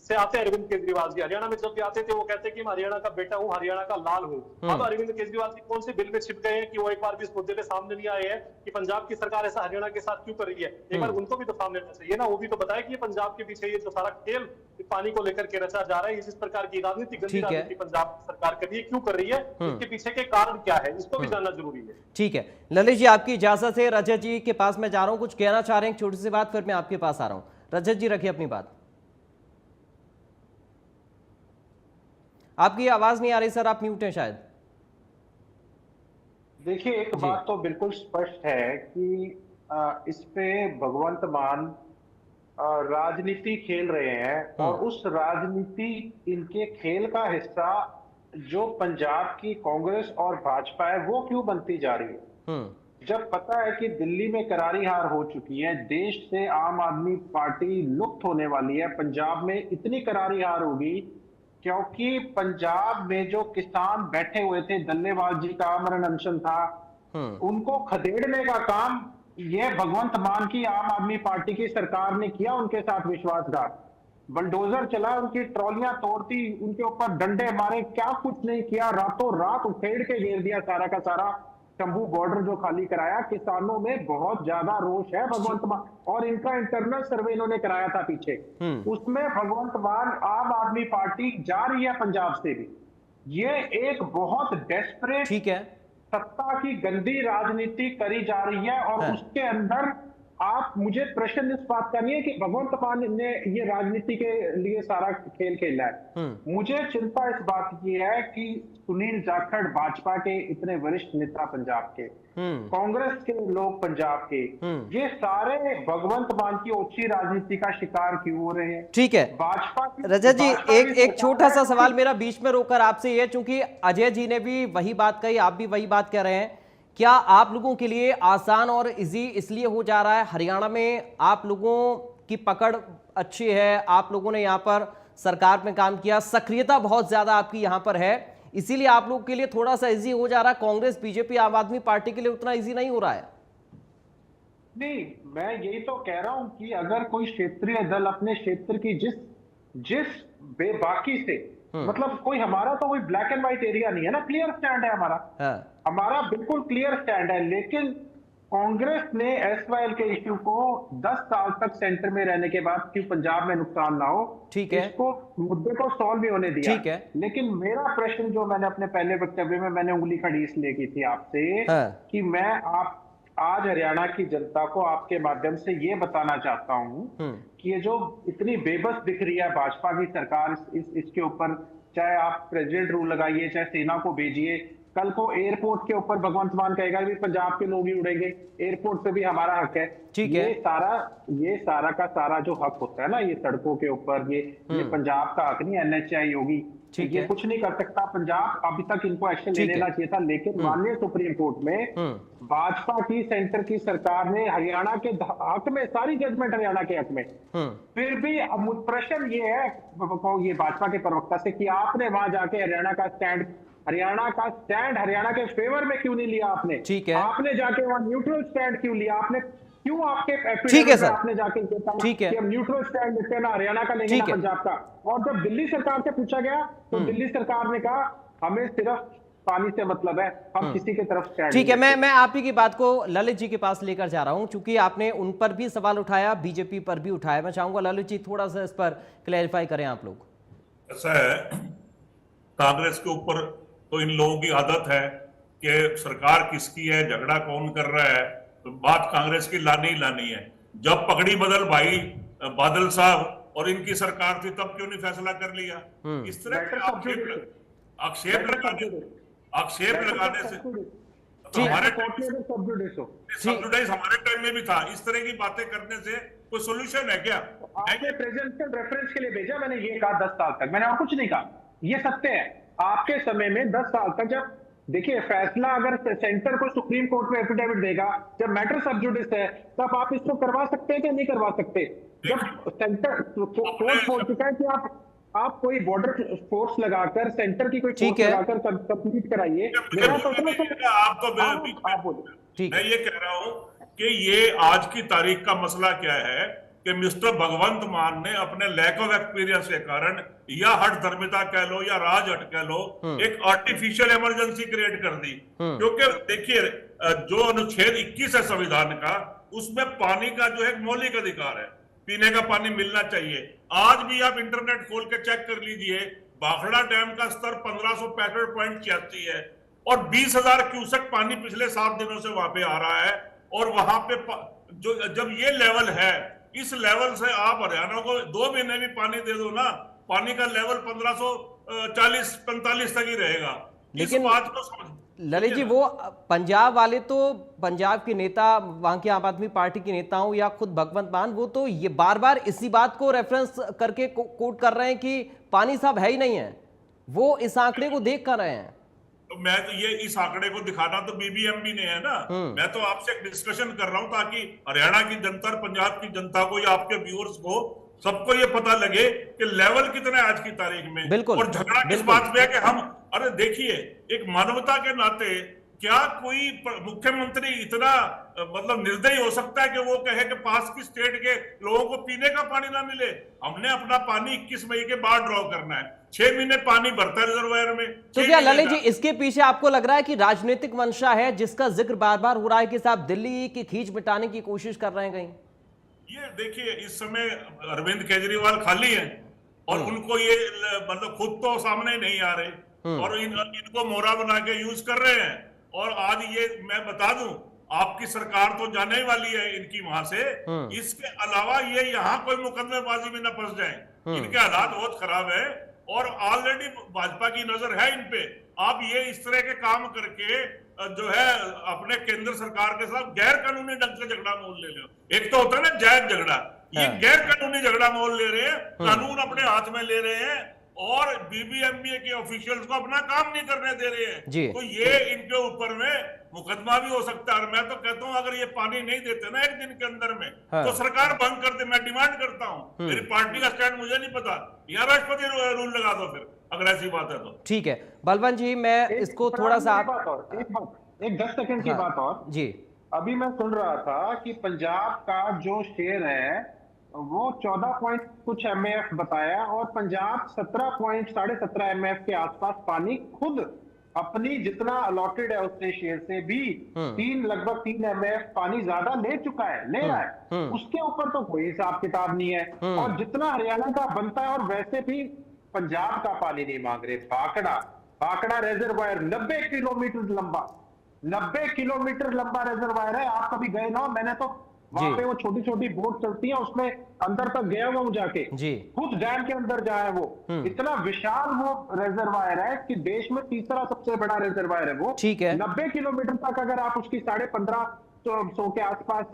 से आते हैं अरविंद केजरीवाल जी। हरियाणा में जब भी आते थे वो कहते कि मैं हरियाणा का बेटा हूँ, हरियाणा का लाल हूँ। अब अरविंद केजरीवाल जी कौन से बिल में छिप गए हैं कि वो एक बार भी इस मुद्दे पे सामने नहीं आए हैं कि पंजाब की सरकार ऐसा हरियाणा के साथ क्यों कर रही है। एक बार उनको भी तो सामने आना चाहिए ना, वो भी तो बताए कि ये पंजाब के पीछे ये जो सारा खेल पानी को लेकर के रचा जा रहा है, इस प्रकार की राजनीति, गंदी राजनीति पंजाब सरकार कर रही है, क्यों कर रही है, इसके पीछे के कारण क्या है, इसको भी जानना जरूरी है। ठीक है ललित जी, आपकी इजाजत है। रजत जी के पास मैं जा रहा हूं, कुछ कहना चाह रहे हैं, छोटी सी बात, फिर मैं आपके पास आ रहा हूं। रजत जी रखिए अपनी बात। आपकी आवाज नहीं आ रही सर, आप म्यूट हैं शायद। देखिए, एक बात तो बिल्कुल स्पष्ट है कि इस पे भगवंत मान राजनीति खेल रहे हैं और उस राजनीति इनके खेल का हिस्सा जो पंजाब की कांग्रेस और भाजपा है वो क्यों बनती जा रही है। जब पता है कि दिल्ली में करारी हार हो चुकी है, देश से आम आदमी पार्टी लुप्त होने वाली है, पंजाब में इतनी करारी हार होगी क्योंकि पंजाब में जो किसान बैठे हुए थे, डल्लेवाल जी का आमरण अनशन था, उनको खदेड़ने का काम यह भगवंत मान की आम आदमी पार्टी की सरकार ने किया। उनके साथ विश्वासघात, बलडोजर चला, उनकी ट्रॉलियां तोड़ती, उनके ऊपर डंडे मारे, क्या कुछ नहीं किया, रातों रात उखेड़ के घेर दिया सारा का सारा शंभू बॉर्डर जो खाली कराया। किसानों में बहुत ज्यादा रोष है भगवंत मान, और इनका इंटरनल सर्वे इन्होंने कराया था पीछे, उसमें भगवंत मान आम आदमी पार्टी जा रही है पंजाब से भी। ये एक बहुत डेस्परेट, ठीक है, सत्ता की गंदी राजनीति करी जा रही है और उसके अंदर आप, मुझे प्रश्न इस बात का नहीं है कि भगवंत मान ने ये राजनीति के लिए सारा खेल खेला है। मुझे चिंता इस बात की है कि सुनील जाखड़ भाजपा के इतने वरिष्ठ नेता पंजाब के, कांग्रेस के लोग पंजाब के, ये सारे भगवंत मान की ओछी राजनीति का शिकार क्यों हो रहे हैं। ठीक है भाजपा रजत जी, एक छोटा सा सवाल मेरा बीच में रोककर आपसे ये, चूंकि अजय जी ने भी वही बात कही, आप भी वही बात कह रहे हैं, क्या आप लोगों के लिए आसान और इजी इसलिए हो जा रहा है, हरियाणा में आप लोगों की पकड़ अच्छी है, आप लोगों ने यहाँ पर सरकार में काम किया, सक्रियता बहुत ज्यादा आपकी यहाँ पर है, इसीलिए आप लोगों के लिए थोड़ा सा इजी हो जा रहा है, कांग्रेस बीजेपी आम आदमी पार्टी के लिए उतना इजी नहीं हो रहा है? नहीं, मैं यही तो कह रहा हूं कि अगर कोई क्षेत्रीय दल अपने क्षेत्र की जिस बेबाकी से, मतलब कोई हमारा तो कोई ब्लैक एंड व्हाइट एरिया नहीं है ना, क्लियर स्टैंड है हमारा बिल्कुल क्लियर स्टैंड है, लेकिन कांग्रेस ने एसवाईएल के इश्यू को 10 साल तक सेंटर में रहने के बाद क्यों पंजाब में नुकसान ना हो, ठीक है, इसको मुद्दे को सॉल्व भी होने दिया। ठीक है, लेकिन मेरा प्रश्न जो मैंने अपने पहले वक्तव्य में मैंने उंगली खड़ी इसलिए की थी आपसे कि मैं आज हरियाणा की जनता को आपके माध्यम से ये बताना चाहता हूं कि ये जो इतनी बेबस दिख रही है भाजपा की सरकार इसके ऊपर, चाहे आप प्रेसिडेंट रूल लगाइए, चाहे सेना को भेजिए, कल को एयरपोर्ट के ऊपर भगवंत मान कहेगा भी पंजाब के लोग ही उड़ेंगे, एयरपोर्ट पे भी हमारा हक है। ठीक है, ये सारा का सारा जो हक होता है ना, ये सड़कों के ऊपर, ये पंजाब का हक नहीं, NHI होगी, ये कुछ नहीं कर सकता पंजाब। अभी तक इनको एक्शन ले लेना चाहिए था, लेकिन माननीय सुप्रीम कोर्ट में भाजपा की सेंटर की सरकार ने हरियाणा के हक में सारी जजमेंट हरियाणा के हक में, फिर भी प्रश्न ये है ये भाजपा के प्रवक्ता से कि आपने वहां जाके हरियाणा के फेवर में क्यों नहीं लिया आपने? ठीक है, आपने जाके वहां न्यूट्रल स्टैंड क्यों लिया आपने? क्यों आपके ठीक है सर, आपने जाके ठीक है, कि हम न्यूट्रल स्टैंड लेते हैं ना, हरियाणा का लेंगे ना पंजाब का। और जब दिल्ली सरकार से पूछा गया तो दिल्ली सरकार ने कहा हमें सिर्फ पानी से मतलब है, हम किसी के तरफ स्टैंड। ठीक है, मैं आप ही की बात को ललित जी के पास लेकर जा रहा हूं, क्योंकि आपने उन पर भी सवाल उठाया, बीजेपी पर भी उठाया। मैं चाहूंगा ललित जी थोड़ा सा इस पर क्लैरिफाई करें आप लोग। ऐसा है, कांग्रेस के ऊपर तो इन लोगों की आदत है कि सरकार किसकी है, झगड़ा कौन कर रहा है, तो बात कांग्रेस की लानी ही लानी है। जब पगड़ी बदल भाई बादल साहब और इनकी सरकार थी तब क्यों नहीं फैसला कर लिया? इस तरह के आक्षेप लगाने से तो हमारे टाइम में भी था, इस तरह की बातें करने से कोई सोल्यूशन है क्या? आपने प्रेसिडेंशियल रेफरेंस के लिए भेजा, मैंने ये कहा 10 साल तक, मैंने और कुछ नहीं कहा, ये सत्य है। आपके समय में 10 साल तक, जब देखिए फैसला अगर सेंटर को सुप्रीम कोर्ट में एफिडेविट देगा, जब मैटर सब जुडिस है, तब आप इसको करवा सकते हैं कि नहीं करवा सकते? जब सेंटर कोर्ट बोल चुका है कि आप कोई बॉर्डर फोर्स लगाकर, सेंटर की कोई फोर्स लगाकर कंप्लीट कराइए। मैं ये कह रहा हूं कि ये आज की तारीख का मसला क्या है कि मिस्टर भगवंत मान ने अपने लैक ऑफ एक्सपीरियंस के कारण या हठ धर्मिता कह लो या राजहट कह लो, एक आर्टिफिशियल इमरजेंसी क्रिएट कर दी। क्योंकि देखिए जो अनुच्छेद 21 है संविधान का, उसमें पानी का जो है मौलिक अधिकार है, पीने का पानी मिलना चाहिए। आज भी आप इंटरनेट खोल के चेक कर लीजिए, भाखड़ा डैम का स्तर 1565.86 है और 20,000 क्यूसेक पानी पिछले 7 दिनों से वहां पे आ रहा है। और वहां पे जो जब ये लेवल है, इस लेवल से आप हरियाणा को 2 महीने भी पानी दे दो ना, पानी का लेवल 1540-45 तक ही रहेगा। लेकिन इस बात को समझ ललित जी, वो पंजाब वाले तो, पंजाब के नेता, वहां के आम आदमी पार्टी के नेताओं या खुद भगवंत मान, वो तो ये बार बार इसी बात को रेफरेंस करके कोट कर रहे हैं कि पानी साहब है ही नहीं है। वो इस आंकड़े को देख कर रहे हैं। तो मैं तो ये इस आंकड़े को दिखाना तो बीबीएमबी ने है ना। मैं तो आपसे एक डिस्कशन कर रहा हूं ताकि हरियाणा की जनता और पंजाब की जनता को या आपके व्यूअर्स को सबको ये पता लगे कि लेवल कितना है आज की तारीख में। बिल्कुल, और झगड़ा किस बात पे है कि हम, अरे देखिए, एक मानवता के नाते क्या कोई मुख्यमंत्री इतना मतलब निर्दयी हो सकता है कि वो कहे कि पास की स्टेट के लोगों को पीने का पानी ना मिले? हमने अपना पानी 21 मई के बाद ड्रॉ करना है, 6 महीने पानी भरता है रिजर्वायर में। तो क्या ललित जी, इसके पीछे आपको लग रहा है कि राजनीतिक मंशा है, जिसका जिक्र बार बार हो रहा है कि साहब दिल्ली की खींच मिटाने की कोशिश कर रहे हैं कहीं? ये देखिए, इस समय अरविंद केजरीवाल खाली है और उनको ये मतलब खुद तो सामने नहीं आ रहे और इनको मोहरा बना के यूज कर रहे हैं। और आज ये मैं बता दूं, आपकी सरकार तो जाने वाली है इनकी वहां से। इसके अलावा ये यहाँ कोई मुकदमेबाजी में न फंस जाए। इनके हालात बहुत खराब है और ऑलरेडी भाजपा की नजर है इन पे। आप ये इस तरह के काम करके जो है अपने केंद्र सरकार के साथ गैर कानूनी ढंग से झगड़ा मोल ले लो। एक तो होता है ना जायज झगड़ा, ये गैर कानूनी झगड़ा मोल ले रहे हैं, कानून अपने हाथ में ले रहे हैं और बीबीएमबी के ऑफिशियल्स को अपना काम नहीं करने दे रहे हैं। तो ये इनके ऊपर में मुकदमा भी हो सकता है। और मैं तो कहता हूं अगर ये पानी नहीं देते ना 1 दिन के अंदर में, तो सरकार भंग कर दे। मैं डिमांड करता हूं, मेरी पार्टी का स्टैंड मुझे नहीं पता, या राष्ट्रपति रूल लगा दो फिर, अगर ऐसी बात है तो। ठीक है बलवंत जी, मैं इसको थोड़ा सा एक 10 सेकंड की बात और जी। अभी मैं सुन रहा था कि पंजाब का जो शेयर है वो 14 पॉइंट कुछ MAF बताया और पंजाब 17.17 MAF के आसपास पानी खुद अपनी जितना अलॉटेड है उससे शेयर से भी लगभग 3 MAF पानी ज्यादा ले चुका है, ले रहा है। उसके ऊपर तो कोई हिसाब किताब नहीं है और जितना हरियाणा का बनता है। और वैसे भी पंजाब का पानी नहीं मांग रहे। भाखड़ा रिजर्वायर 90 किलोमीटर लंबा, 90 किलोमीटर लंबा रिजर्वायर है। आप कभी गए ना? मैंने तो वहां पे वो छोटी छोटी बोट चलती है, उसमें अंदर तक गया हुआ हूं जाके, खुद डैम के अंदर जाए। वो इतना विशाल वो रिजर्वायर है कि देश में तीसरा सबसे बड़ा रिजर्वायर है वो। ठीक है, 90 किलोमीटर तक अगर आप उसकी 1550 के आसपास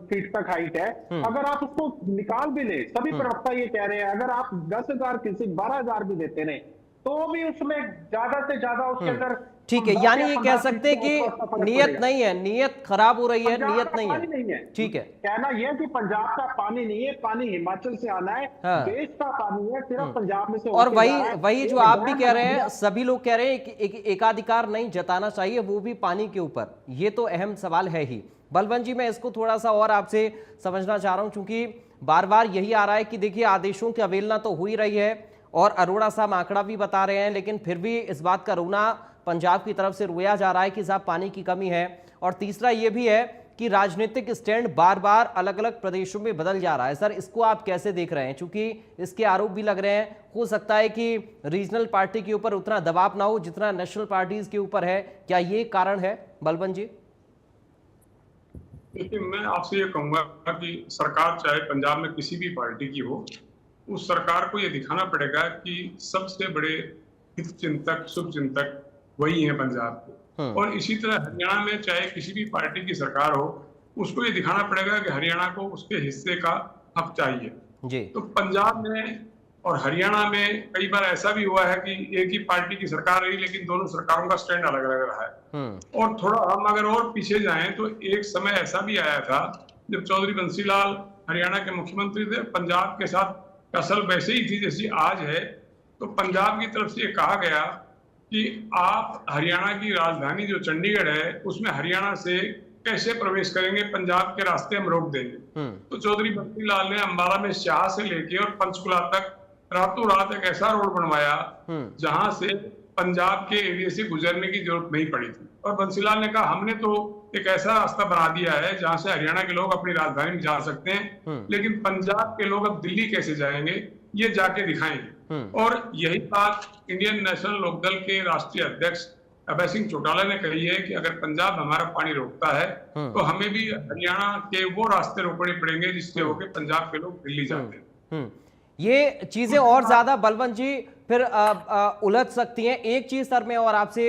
फीट तक हाइट है, अगर आप उसको निकाल भी ले, सभी प्रवक्ता ये कह रहे हैं अगर आप 10,000 किसी 12,000 भी देते नहीं तो भी उसमें ज्यादा से ज्यादा उसके अंदर। ठीक है, यानी ये कह सकते हैं कि नियत नहीं है, नियत खराब हो रही है, नियत नहीं है। ठीक है, कहना यह कि पंजाब का पानी नहीं है, पानी हिमाचल से आना है। देश का पानी है, सिर्फ पंजाब में से। और वही जो आप भी कह रहे हैं, सभी लोग कह रहे हैं कि एकाधिकार नहीं जताना चाहिए, वो भी पानी के ऊपर। ये तो अहम सवाल है ही। बलवंत जी, मैं इसको थोड़ा सा और आपसे समझना चाह रहा हूं, क्योंकि बार बार यही आ रहा है कि देखिए आदेशों की अवहेलना तो हो ही रही है और अरोड़ा साहब आंकड़ा भी बता रहे हैं, लेकिन फिर भी इस बात का रोना पंजाब की तरफ से रोया जा रहा है कि साहब पानी की कमी है। और तीसरा ये भी है कि राजनीतिक स्टैंड बार बार अलग अलग प्रदेशों में बदल जा रहा है। सर, इसको आप कैसे देख रहे हैं? क्योंकि इसके आरोप भी लग रहे हैं, हो सकता है कि रीजनल पार्टी के ऊपर उतना दबाव ना हो जितना नेशनल पार्टीज के ऊपर है। क्या ये कारण है बलवंत जी? देखिए, मैं आपसे ये कहूंगा कि सरकार चाहे पंजाब में किसी भी पार्टी की हो, उस सरकार को ये दिखाना पड़ेगा कि सबसे बड़े हित चिंतक, शुभ चिंतक वही है पंजाब के। और इसी तरह हरियाणा में चाहे किसी भी पार्टी की सरकार हो, उसको ये दिखाना पड़ेगा कि हरियाणा को उसके हिस्से का हक चाहिए जी। तो पंजाब में और हरियाणा में कई बार ऐसा भी हुआ है कि एक ही पार्टी की सरकार रही लेकिन दोनों सरकारों का स्टैंड अलग अलग रहा है। और थोड़ा हम अगर और पीछे जाएं तो एक समय ऐसा भी आया था जब चौधरी बंसीलाल हरियाणा के मुख्यमंत्री थे, पंजाब के साथ असल वैसे ही थी जैसी आज है। तो पंजाब की तरफ से ये कहा गया कि आप हरियाणा की राजधानी जो चंडीगढ़ है उसमें हरियाणा से कैसे प्रवेश करेंगे, पंजाब के रास्ते हम रोक देंगे। तो चौधरी बंसी लाल ने अंबाला में शाह से लेके और पंचकुला तक रातों रात एक ऐसा रोड बनवाया जहां से पंजाब के एरिया से गुजरने की जरूरत नहीं पड़ी थी। और बंसीलाल ने कहा हमने तो एक ऐसा रास्ता बना दिया है जहां से हरियाणा के लोग अपनी राजधानी में जा सकते हैं, लेकिन पंजाब के लोग अब दिल्ली कैसे जाएंगे ये जाके दिखाएंगे। और यही बात इंडियन नेशनल लोकदल के राष्ट्रीय अध्यक्ष अभय सिंह चौटाला ने कही है कि अगर पंजाब हमारा पानी रोकता है तो हमें भी हरियाणा के वो रास्ते रोकने पड़ेंगे जिससे होकर पंजाब के लोग दिल्ली जाते हैं। ये चीजें और ज्यादा बलवंत जी फिर उलझ सकती हैं। एक चीज सर मैं और आपसे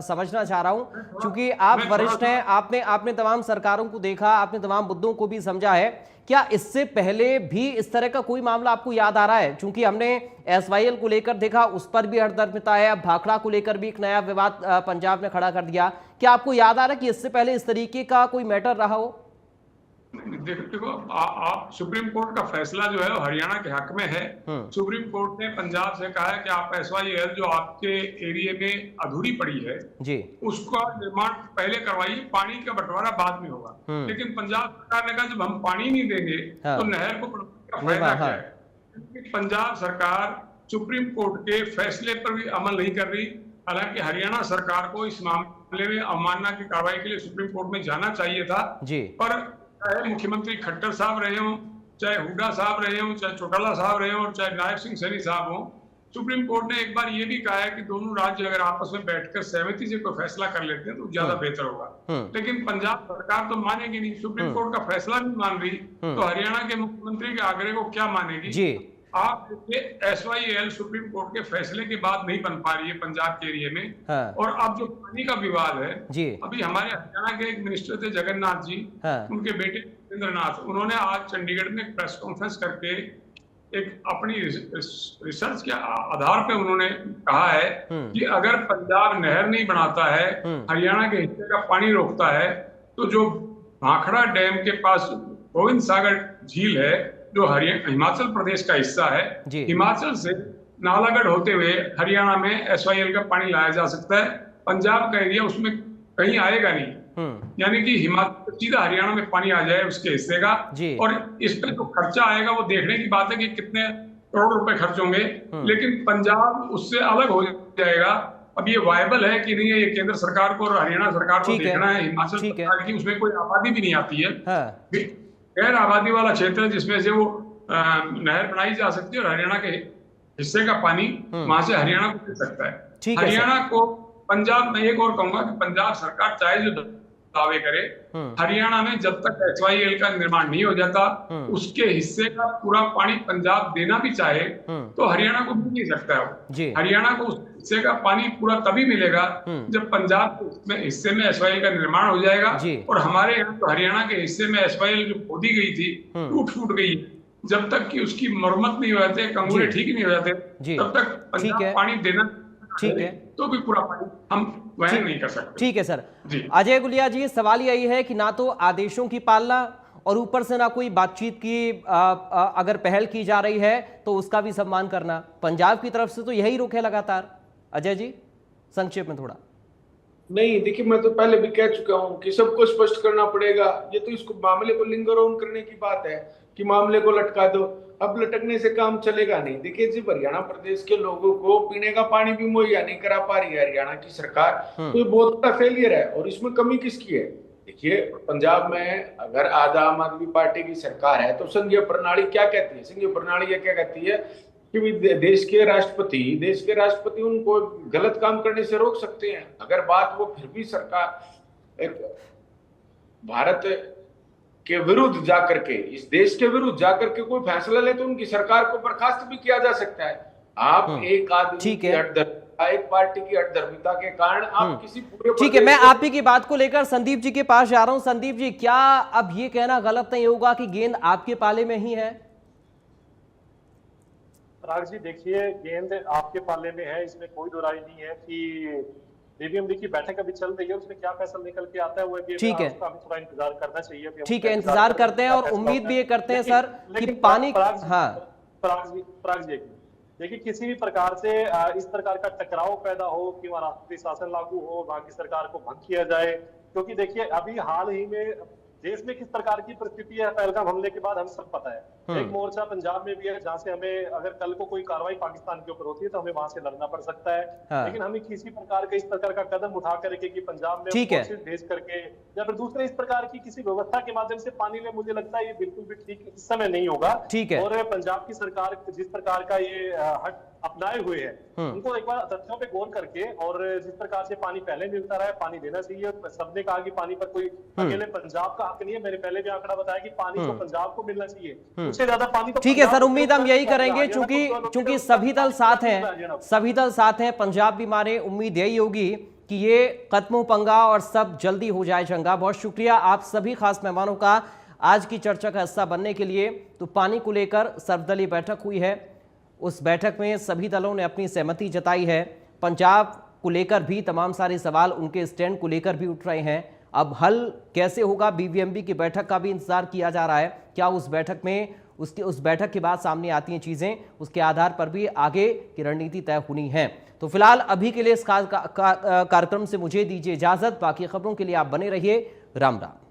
समझना चाह रहा हूं, क्योंकि आप वरिष्ठ हैं, आपने तमाम सरकारों को देखा, आपने तमाम मुद्दों को भी समझा है। क्या इससे पहले भी इस तरह का कोई मामला आपको याद आ रहा है? क्योंकि हमने SYL को लेकर देखा, उस पर भी हड़दर्मिता है, अब भाखड़ा को लेकर भी एक नया विवाद पंजाब ने खड़ा कर दिया। क्या आपको याद आ रहा है कि इससे पहले इस तरीके का कोई मैटर रहा हो? देखो आप सुप्रीम कोर्ट का फैसला जो है वो हरियाणा के हक में है। सुप्रीम कोर्ट ने पंजाब से कहा है कि आप SYL जो आपके एरिया में अधूरी पड़ी है जी, उसका निर्माण पहले करवाइए, पानी का बंटवारा बाद में होगा। लेकिन पंजाब सरकार ने कहा जब हम पानी नहीं देंगे तो नहर को का फायदा क्या है? पंजाब सरकार सुप्रीम कोर्ट के फैसले पर भी अमल नहीं कर रही। हालांकि हरियाणा सरकार को इस मामले में अवमानना की कार्रवाई के लिए सुप्रीम कोर्ट में जाना चाहिए था जी, पर चाहे मुख्यमंत्री खट्टर साहब रहे हों, चाहे हुड्डा साहब रहे हों, चाहे चौटाला साहब रहे हों, चाहे नायब सिंह सैनी साहब हों, सुप्रीम कोर्ट ने एक बार ये भी कहा है कि दोनों राज्य अगर आपस में बैठकर सहमति से कोई फैसला कर लेते हैं तो ज्यादा बेहतर होगा। लेकिन पंजाब सरकार तो मानेगी नहीं, सुप्रीम कोर्ट का फैसला नहीं मान रही, तो हरियाणा के मुख्यमंत्री के आग्रह को क्या मानेगी जी? आप देखिए SYL सुप्रीम कोर्ट के फैसले के बाद नहीं बन पा रही है पंजाब के एरिया में। और अब जो पानी का विवाद है जी, अभी हमारे हरियाणा के एक मिनिस्टर थे जगन्नाथ जी, उनके बेटे इंद्रनाथ, उन्होंने आज चंडीगढ़ में एक प्रेस कॉन्फ्रेंस करके एक अपनी रिसर्च के आधार पे उन्होंने कहा है कि अगर पंजाब नहर नहीं बनाता है, हरियाणा के हिस्से का पानी रोकता है, तो जो भाखड़ा डैम के पास गोविंद सागर झील है जो हिमाचल प्रदेश का हिस्सा है, हिमाचल से नालागढ़ होते हुए हरियाणा में SYL का पानी लाया जा सकता है। पंजाब का एरिया उसमें कहीं आएगा नहीं, यानी कि हिमाचल सीधा हरियाणा में पानी आ जाए उसके हिस्से का। और इस पे जो खर्चा आएगा वो देखने की बात है कि कितने करोड़ रुपए खर्च होंगे, लेकिन पंजाब उससे अलग हो जाएगा। अब ये वायबल है कि नहीं है, ये केंद्र सरकार को और हरियाणा सरकार को देखना है। हिमाचल सरकार की उसमें कोई आबादी भी नहीं आती है, गैर आबादी वाला क्षेत्र जिसमें से वो नहर बनाई जा सकती है और हरियाणा के हिस्से का पानी वहां से हरियाणा को दे सकता है। हरियाणा को पंजाब में एक और कहूंगा कि पंजाब सरकार चाहे जो दावे करे, हरियाणा में जब तक SYL का निर्माण नहीं हो जाता उसके हिस्से का पूरा पानी पंजाब देना भी चाहे तो हरियाणा को मिल नहीं सकता है। हरियाणा को उस हिस्से का पानी पूरा तभी मिलेगा जब पंजाब के हिस्से में SYL का निर्माण हो जाएगा। और हमारे यहाँ तो हरियाणा के हिस्से में SYL जो खोदी गई थी टूट फूट गई, जब तक कि उसकी मरम्मत नहीं हो जाते, कंगूरे ठीक नहीं हो जाते, तब तक पंजाब पानी देना ठीक है तो भी पूरा पानी हम वह नहीं कर सकते। ठीक है सर। अजय गुलिया जी, सवाल यही है कि ना तो आदेशों की पालना और ऊपर से ना कोई बातचीत की अगर पहल की जा रही है तो उसका भी सम्मान करना, पंजाब की तरफ से तो यही रुख है लगातार। अजय जी संक्षेप में थोड़ा। नहीं देखिए, मैं तो पहले भी कह चुका हूं कि सबको स्पष्ट करना पड़ेगा। ये तो इसको मामले को लिंगर ऑन करने की बात है कि मामले को लटका दो, अब लटकने से काम चलेगा नहीं। देखिए जी, हरियाणा प्रदेश के लोगों को पीने का पानी भी मुहैया नहीं करा पा रही है हरियाणा की सरकार, तो ये बहुत बड़ा फेलियर है। और इसमें कमी किसकी है? देखिए, पंजाब में अगर आम आदमी पार्टी की सरकार है तो संघीय प्रणाली क्या कहती है? संघीय प्रणाली क्या कहती है कि देश के राष्ट्रपति उनको गलत काम करने से रोक सकते हैं। अगर बात वो फिर भी सरकार भारत के विरुद्ध जाकर के, इस देश के विरुद्ध जाकर के कोई फैसला ले तो उनकी सरकार को बर्खास्त भी किया जा सकता है। आप एक आदमी की हठधर्मिता, एक पार्टी की हठधर्मिता के कारण आप किसी पूरे ठीक है, मैं आप ही की बात को लेकर संदीप जी के पास जा रहा हूं। संदीप जी, क्या अब ये कहना गलत नहीं होगा कि गेंद आपके पाले में ही है? राग जी देखिए, गेंद आपके पाले में है, इसमें कोई दो राय नहीं है कि DVMD की बैठक अभी चल रही है, उसमें क्या फैसला निकल के आता है वो ठीक है, उसका हमें थोड़ा इंतजार करना चाहिए। ठीक है, इंतजार करते हैं और उम्मीद भी ये करते हैं सर कि पानी। हाँ पराग जी, देखिए किसी भी प्रकार से इस प्रकार का टकराव पैदा हो कि वहाँ राष्ट्रपति शासन लागू हो, वहाँ की सरकार को भंग किया जाए, क्योंकि देखिए अभी हाल ही में देश में किस प्रकार की परिस्थिति है पहलगाम हमले के बाद हम सब पता है। एक मोर्चा पंजाब में भी है जहां से हमें अगर कल को कोई कार्रवाई पाकिस्तान के ऊपर होती है तो हमें वहां से लड़ना पड़ सकता है। हाँ। लेकिन हमें किसी प्रकार का इस प्रकार का कदम उठा करके कि पंजाब में फोर्सेस भेज करके या फिर दूसरे इस प्रकार की किसी व्यवस्था के माध्यम से पानी ले, मुझे लगता है ये बिल्कुल भी ठीक इस समय नहीं होगा। ठीक है। और पंजाब की सरकार जिस प्रकार का ये हट अपनाए हुए हैं उनको एक बार तथ्यों पे गौर करके और जिस प्रकार से पानी पहले मिलता रहा है पानी देना चाहिए। सबने कहा कि पानी पर कोई अकेले पंजाब का हक नहीं है। मैंने पहले भी आंकड़ा बताया कि पानी तो पंजाब को मिलना चाहिए, उससे ज्यादा पानी तो ठीक है सर, उम्मीद हम यही करेंगे चूंकि सभी दल साथ हैं, सभी दल साथ हैं, पंजाब भी माने, उम्मीद यही होगी कि ये कदमों पंगा और सब जल्दी हो जाए चंगा। बहुत शुक्रिया आप सभी खास मेहमानों का आज की चर्चा का हिस्सा बनने के लिए। तो पानी को लेकर सर्वदलीय बैठक हुई है, उस बैठक में सभी दलों ने अपनी सहमति जताई है। पंजाब को लेकर भी तमाम सारे सवाल उनके स्टैंड को लेकर भी उठ रहे हैं। अब हल कैसे होगा, बीबीएमबी की बैठक का भी इंतजार किया जा रहा है। क्या उस बैठक में उस बैठक के बाद सामने आती हैं चीजें, उसके आधार पर भी आगे की रणनीति तय होनी है। तो फिलहाल अभी के लिए इस कार्यक्रम से मुझे दीजिए इजाजत। बाकी खबरों के लिए आप बने रहिए। राम राम।